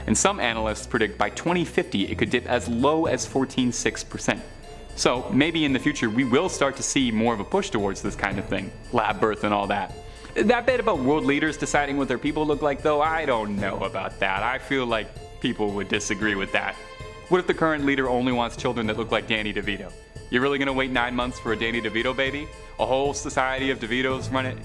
And some analysts predict by 2050 it could dip as low as 14.6%. So maybe in the future we will start to see more of a push towards this kind of thing, lab birth and all that. That bit about world leaders deciding what their people look like though, I don't know about that. I feel like people would disagree with that. What if the current leader only wants children that look like Danny DeVito? You're really gonna wait 9 months for a Danny DeVito baby? A whole society of DeVitos run it?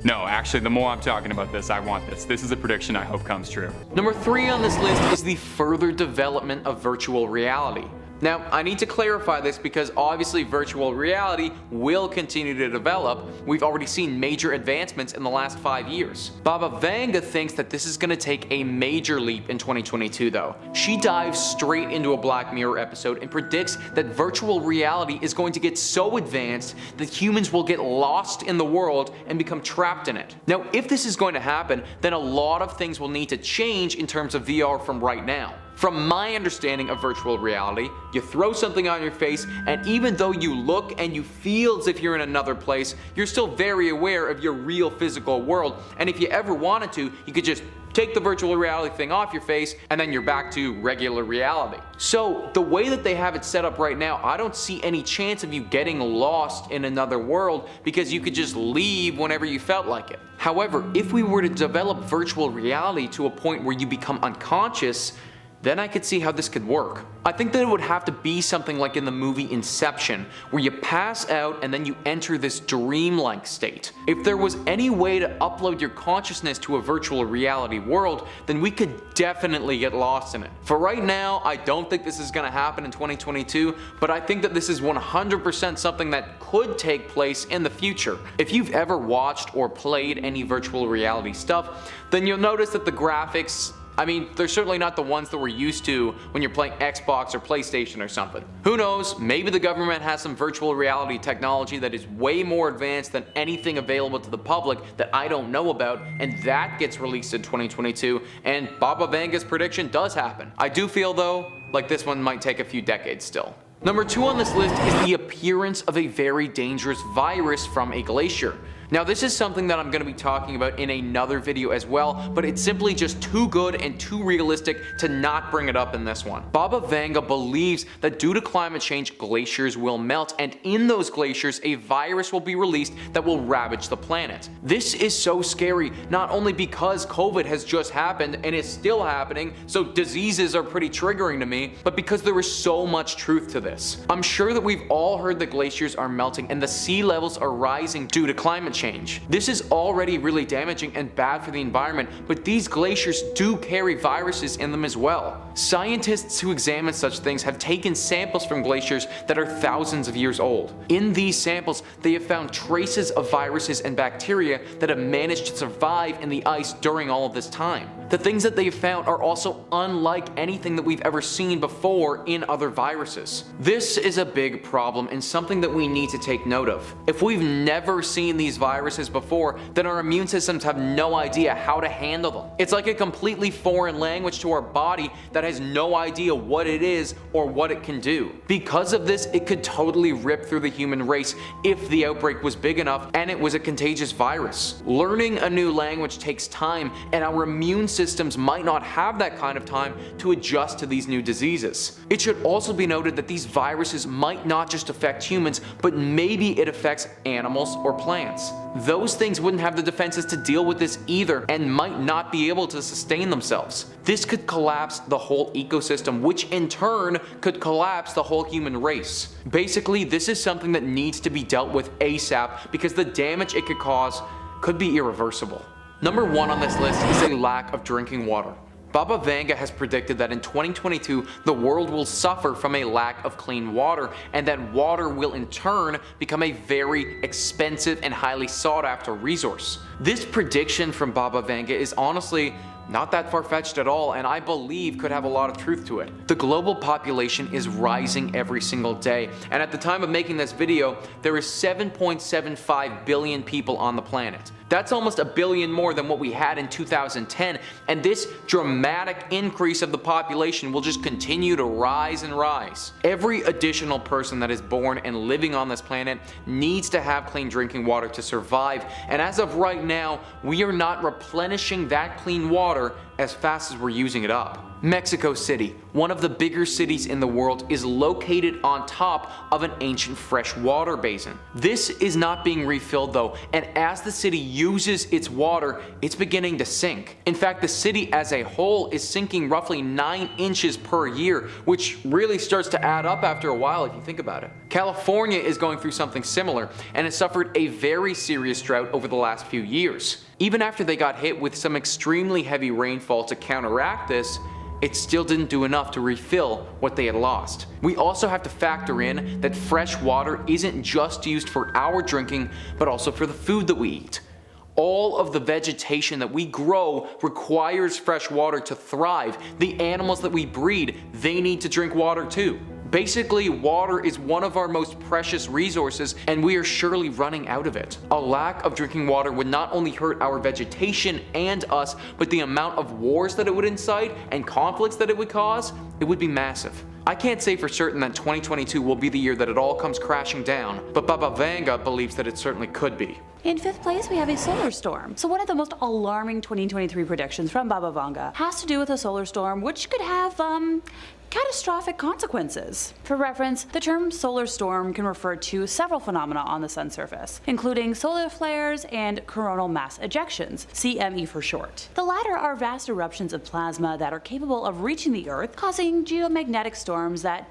No, actually, the more I'm talking about this, I want this. This is a prediction I hope comes true. Number 3 on this list is the further development of virtual reality. Now, I need to clarify this because obviously virtual reality will continue to develop. We've already seen major advancements in the last 5 years. Baba Vanga thinks that this is going to take a major leap in 2022 though. She dives straight into a Black Mirror episode and predicts that virtual reality is going to get so advanced that humans will get lost in the world and become trapped in it. Now, if this is going to happen, then a lot of things will need to change in terms of VR from right now. From my understanding of virtual reality, you throw something on your face, and even though you look and you feel as if you're in another place, you're still very aware of your real physical world, and if you ever wanted to, you could just take the virtual reality thing off your face, and then you're back to regular reality. So the way that they have it set up right now, I don't see any chance of you getting lost in another world because you could just leave whenever you felt like it. However, if we were to develop virtual reality to a point where you become unconscious, then I could see how this could work. I think that it would have to be something like in the movie Inception, where you pass out and then you enter this dreamlike state. If there was any way to upload your consciousness to a virtual reality world, then we could definitely get lost in it. For right now, I don't think this is going to happen in 2022, but I think that this is 100% something that could take place in the future. If you've ever watched or played any virtual reality stuff, then you'll notice that the graphics, I mean, they're certainly not the ones that we're used to when you're playing Xbox or PlayStation or something. Who knows, maybe the government has some virtual reality technology that is way more advanced than anything available to the public that I don't know about, and that gets released in 2022, and Baba Vanga's prediction does happen. I do feel though, like this one might take a few decades still. Number 2 on this list is the appearance of a very dangerous virus from a glacier. Now, this is something that I'm going to be talking about in another video as well, but it's simply just too good and too realistic to not bring it up in this one. Baba Vanga believes that due to climate change, glaciers will melt, and in those glaciers, a virus will be released that will ravage the planet. This is so scary, not only because COVID has just happened and is still happening, so diseases are pretty triggering to me, but because there is so much truth to this. I'm sure that we've all heard the glaciers are melting and the sea levels are rising due to climate change. This is already really damaging and bad for the environment, but these glaciers do carry viruses in them as well. Scientists who examine such things have taken samples from glaciers that are thousands of years old. In these samples, they have found traces of viruses and bacteria that have managed to survive in the ice during all of this time. The things that they've found are also unlike anything that we've ever seen before in other viruses. This is a big problem and something that we need to take note of. If we've never seen these viruses before, then our immune systems have no idea how to handle them. It's like a completely foreign language to our body that has no idea what it is or what it can do. Because of this, it could totally rip through the human race if the outbreak was big enough and it was a contagious virus. Learning a new language takes time, and our immune systems might not have that kind of time to adjust to these new diseases. It should also be noted that these viruses might not just affect humans, but maybe it affects animals or plants. Those things wouldn't have the defenses to deal with this either and might not be able to sustain themselves. This could collapse the whole ecosystem, which in turn could collapse the whole human race. Basically, this is something that needs to be dealt with ASAP because the damage it could cause could be irreversible. Number 1 on this list is a lack of drinking water. Baba Vanga has predicted that in 2022 the world will suffer from a lack of clean water, and that water will in turn become a very expensive and highly sought after resource. This prediction from Baba Vanga is honestly not that far-fetched at all, and I believe could have a lot of truth to it. The global population is rising every single day, and at the time of making this video, there is 7.75 billion people on the planet. That's almost a billion more than what we had in 2010, and this dramatic increase of the population will just continue to rise and rise. Every additional person that is born and living on this planet needs to have clean drinking water to survive, and as of right now, we are not replenishing that clean water as fast as we're using it up. Mexico City, one of the bigger cities in the world, is located on top of an ancient freshwater basin. This is not being refilled though, and as the city uses its water, it's beginning to sink. In fact, the city as a whole is sinking roughly 9 inches per year, which really starts to add up after a while if you think about it. California is going through something similar and has suffered a very serious drought over the last few years. Even after they got hit with some extremely heavy rainfall to counteract this, it still didn't do enough to refill what they had lost. We also have to factor in that fresh water isn't just used for our drinking, but also for the food that we eat. All of the vegetation that we grow requires fresh water to thrive. The animals that we breed, they need to drink water too. Basically, water is one of our most precious resources, and we are surely running out of it. A lack of drinking water would not only hurt our vegetation and us, but the amount of wars that it would incite and conflicts that it would cause, it would be massive. I can't say for certain that 2022 will be the year that it all comes crashing down, but Baba Vanga believes that it certainly could be. In 5th place, we have a solar storm. So one of the most alarming 2023 predictions from Baba Vanga has to do with a solar storm, which could have, catastrophic consequences. For reference, the term solar storm can refer to several phenomena on the sun's surface, including solar flares and coronal mass ejections, CME for short. The latter are vast eruptions of plasma that are capable of reaching the Earth, causing geomagnetic storms that,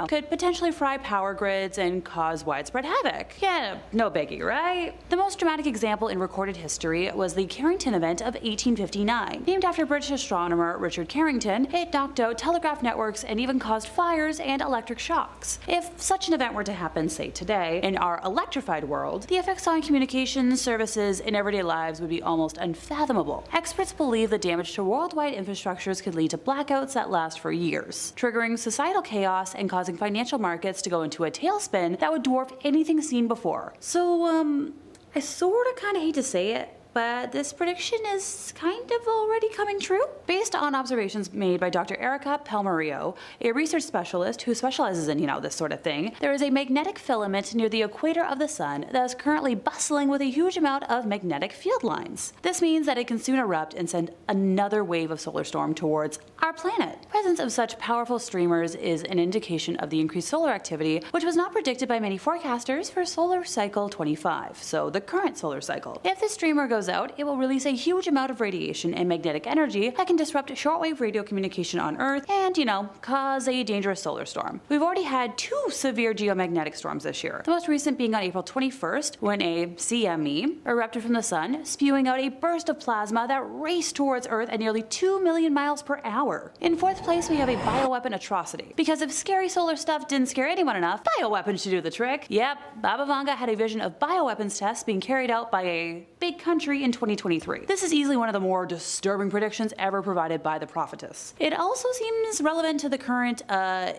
could potentially fry power grids and cause widespread havoc. Yeah, no biggie, right? The most dramatic example in recorded history was the Carrington event of 1859. Named after British astronomer Richard Carrington, it knocked out telegraph networks and even caused fires and electric shocks. If such an event were to happen, say today, in our electrified world, the effects on communications, services, and everyday lives would be almost unfathomable. Experts believe the damage to worldwide infrastructures could lead to blackouts that last for years, triggering societal chaos and causing financial markets to go into a tailspin that would dwarf anything seen before. So, I sorta kinda hate to say it, but this prediction is kind of already coming true. Based on observations made by Dr. Erica Palmario, a research specialist who specializes in, this sort of thing, there is a magnetic filament near the equator of the sun that is currently bustling with a huge amount of magnetic field lines. This means that it can soon erupt and send another wave of solar storm towards our planet. The presence of such powerful streamers is an indication of the increased solar activity, which was not predicted by many forecasters for solar cycle 25, so the current solar cycle. If the streamer goes out, it will release a huge amount of radiation and magnetic energy that can disrupt shortwave radio communication on Earth and, cause a dangerous solar storm. We've already had 2 severe geomagnetic storms this year, the most recent being on April 21st when a CME erupted from the sun, spewing out a burst of plasma that raced towards Earth at nearly 2 million miles per hour. In 4th place, we have a bioweapon atrocity. Because if scary solar stuff didn't scare anyone enough, bioweapons should do the trick. Yep, Baba Vanga had a vision of bioweapons tests being carried out by a big country in 2023. This is easily one of the more disturbing predictions ever provided by the prophetess. It also seems relevant to the current,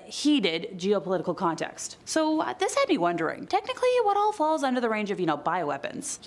heated geopolitical context. So this had me wondering, technically what all falls under the range of, bioweapons?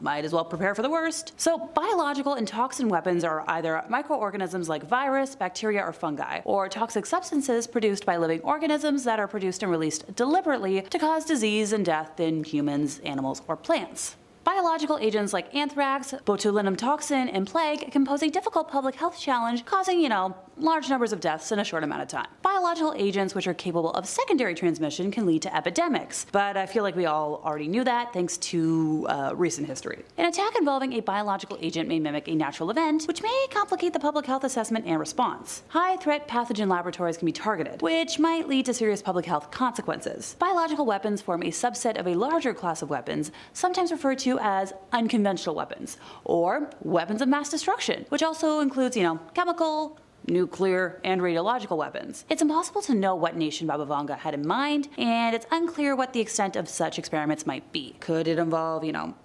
Might as well prepare for the worst. So biological and toxin weapons are either microorganisms like virus, bacteria, or fungi, or toxic substances produced by living organisms that are produced and released deliberately to cause disease and death in humans, animals, or plants. Biological agents like anthrax, botulinum toxin, and plague can pose a difficult public health challenge, causing, large numbers of deaths in a short amount of time. Biological agents which are capable of secondary transmission can lead to epidemics, but I feel like we all already knew that thanks to recent history. An attack involving a biological agent may mimic a natural event, which may complicate the public health assessment and response. High-threat pathogen laboratories can be targeted, which might lead to serious public health consequences. Biological weapons form a subset of a larger class of weapons, sometimes referred to as unconventional weapons, or weapons of mass destruction, which also includes, chemical, nuclear, and radiological weapons. It's impossible to know what nation Baba Vanga had in mind, and it's unclear what the extent of such experiments might be. Could it involve,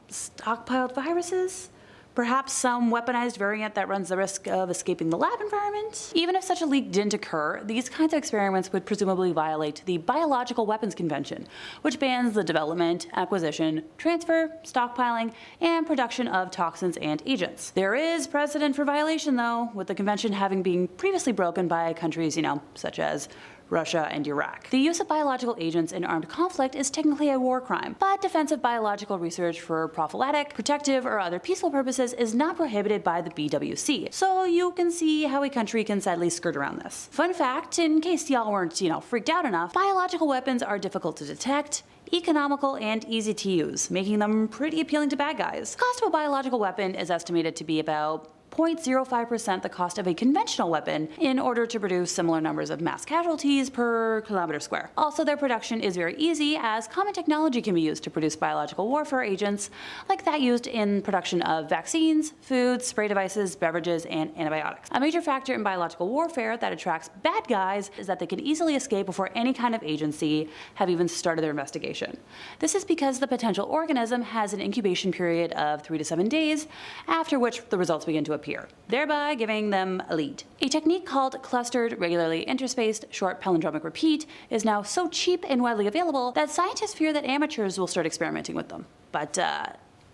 stockpiled viruses? Perhaps some weaponized variant that runs the risk of escaping the lab environment? Even if such a leak didn't occur, these kinds of experiments would presumably violate the Biological Weapons Convention, which bans the development, acquisition, transfer, stockpiling, and production of toxins and agents. There is precedent for violation, though, with the convention having been previously broken by countries, such as Russia and Iraq. The use of biological agents in armed conflict is technically a war crime, but defensive biological research for prophylactic, protective, or other peaceful purposes is not prohibited by the BWC, so you can see how a country can sadly skirt around this. Fun fact, in case y'all weren't, freaked out enough, biological weapons are difficult to detect, economical, and easy to use, making them pretty appealing to bad guys. The cost of a biological weapon is estimated to be about 0.05% the cost of a conventional weapon in order to produce similar numbers of mass casualties per kilometer square. Also, their production is very easy, as common technology can be used to produce biological warfare agents, like that used in production of vaccines, foods, spray devices, beverages, and antibiotics. A major factor in biological warfare that attracts bad guys is that they can easily escape before any kind of agency have even started their investigation. This is because the potential organism has an incubation period of 3 to 7 days, after which the results begin to appear, thereby giving them a lead. A technique called clustered, regularly interspaced, short palindromic repeat is now so cheap and widely available that scientists fear that amateurs will start experimenting with them. But,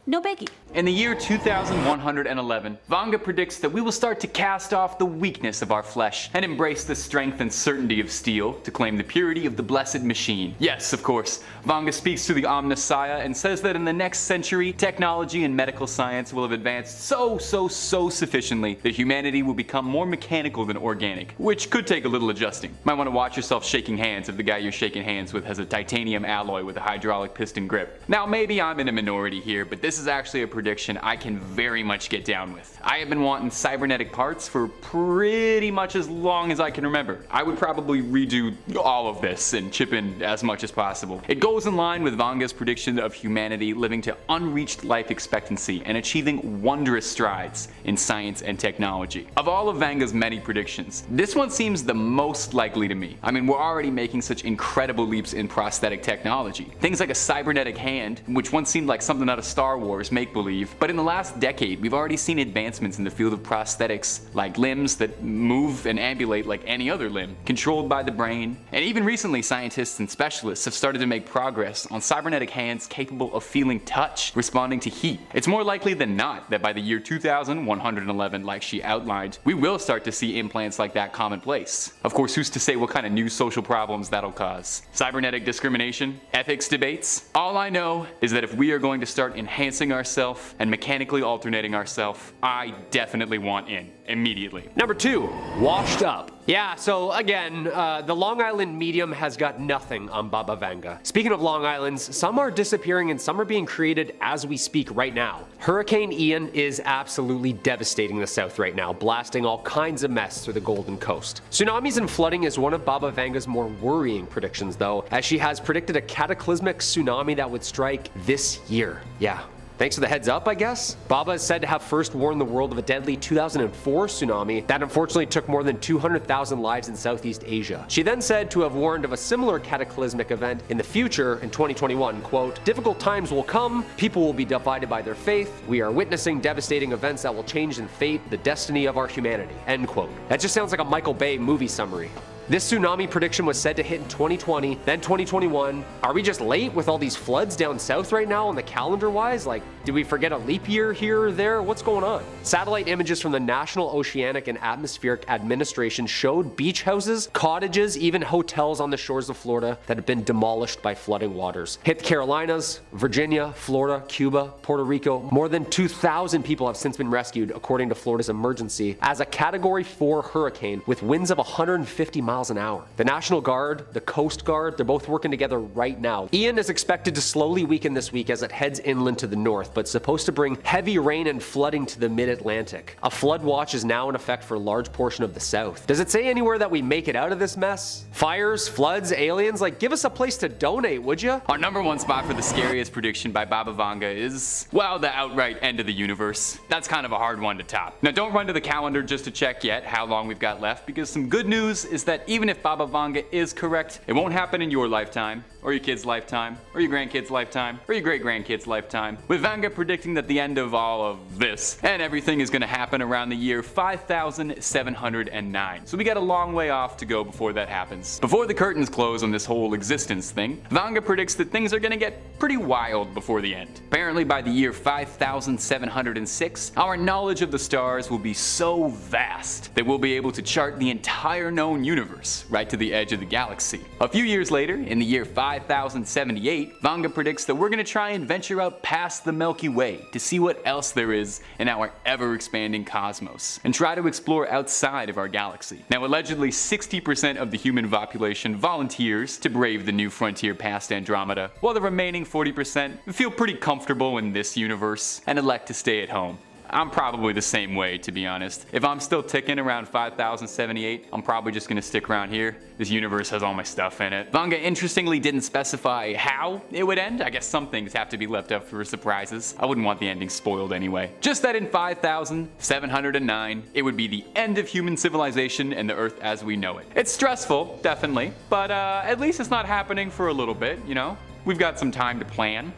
no biggie. In the year 2111, Vanga predicts that we will start to cast off the weakness of our flesh and embrace the strength and certainty of steel to claim the purity of the blessed machine. Yes, of course, Vanga speaks to the Omnissiah and says that in the next century, technology and medical science will have advanced so sufficiently that humanity will become more mechanical than organic, which could take a little adjusting. Might want to watch yourself shaking hands if the guy you're shaking hands with has a titanium alloy with a hydraulic piston grip. Now, maybe I'm in a minority here, but this is actually a prediction I can very much get down with. I have been wanting cybernetic parts for pretty much as long as I can remember. I would probably redo all of this and chip in as much as possible. It goes in line with Vanga's prediction of humanity living to unreached life expectancy and achieving wondrous strides in science and technology. Of all of Vanga's many predictions, this one seems the most likely to me. I mean, we're already making such incredible leaps in prosthetic technology. Things like a cybernetic hand, which once seemed like something out of Star Wars make-believe, but in the last decade we've already seen advancements in the field of prosthetics, like limbs that move and ambulate like any other limb, controlled by the brain. And even recently, scientists and specialists have started to make progress on cybernetic hands capable of feeling touch, responding to heat. It's more likely than not that by the year 2111, like she outlined, we will start to see implants like that commonplace. Of course, who's to say what kind of new social problems that'll cause? Cybernetic discrimination? Ethics debates? All I know is that if we are going to start enhancing ourselves and mechanically alternating ourselves, I definitely want in immediately. Number 2, washed up. Yeah, so again, the Long Island medium has got nothing on Baba Vanga. Speaking of Long Islands, some are disappearing and some are being created as we speak right now. Hurricane Ian is absolutely devastating the South right now, blasting all kinds of mess through the Golden Coast. Tsunamis and flooding is one of Baba Vanga's more worrying predictions though, as she has predicted a cataclysmic tsunami that would strike this year. Yeah. Thanks for the heads up, I guess. Baba is said to have first warned the world of a deadly 2004 tsunami that unfortunately took more than 200,000 lives in Southeast Asia. She then said to have warned of a similar cataclysmic event in the future in 2021, quote, "Difficult times will come, people will be divided by their faith, we are witnessing devastating events that will change in fate the destiny of our humanity," end quote. That just sounds like a Michael Bay movie summary. This tsunami prediction was said to hit in 2020, then 2021. Are we just late with all these floods down south right now on the calendar-wise? Like, did we forget a leap year here or there? What's going on? Satellite images from the National Oceanic and Atmospheric Administration showed beach houses, cottages, even hotels on the shores of Florida that have been demolished by flooding waters. Hit the Carolinas, Virginia, Florida, Cuba, Puerto Rico. More than 2,000 people have since been rescued, according to Florida's emergency, as a Category 4 hurricane with winds of 150 miles miles an hour. The National Guard, the Coast Guard, they're both working together right now. Ian is expected to slowly weaken this week as it heads inland to the north, but supposed to bring heavy rain and flooding to the mid-Atlantic. A flood watch is now in effect for a large portion of the south. Does it say anywhere that we make it out of this mess? Fires, floods, aliens, like give us a place to donate, would ya? Our number one spot for the scariest prediction by Baba Vanga is, well, the outright end of the universe. That's kind of a hard one to top. Now don't run to the calendar just to check yet how long we've got left, because some good news is that even if Baba Vanga is correct, it won't happen in your lifetime, or your kid's lifetime, or your grandkid's lifetime, or your great-grandkid's lifetime. With Vanga predicting that the end of all of this and everything is going to happen around the year 5709. So we got a long way off to go before that happens. Before the curtains close on this whole existence thing, Vanga predicts that things are going to get pretty wild before the end. Apparently by the year 5706, our knowledge of the stars will be so vast that we'll be able to chart the entire known universe right to the edge of the galaxy. A few years later, in the year 5078, Vanga predicts that we're going to try and venture out past the Milky Way to see what else there is in our ever-expanding cosmos, and try to explore outside of our galaxy. Now allegedly 60% of the human population volunteers to brave the new frontier past Andromeda, while the remaining 40% feel pretty comfortable in this universe and elect to stay at home. I'm probably the same way, to be honest. If I'm still ticking around 5078, I'm probably just gonna stick around here. This universe has all my stuff in it. Vanga interestingly didn't specify how it would end. I guess some things have to be left up for surprises. I wouldn't want the ending spoiled anyway. Just that in 5709, it would be the end of human civilization and the Earth as we know it. It's stressful, definitely, but at least it's not happening for a little bit, you know? We've got some time to plan.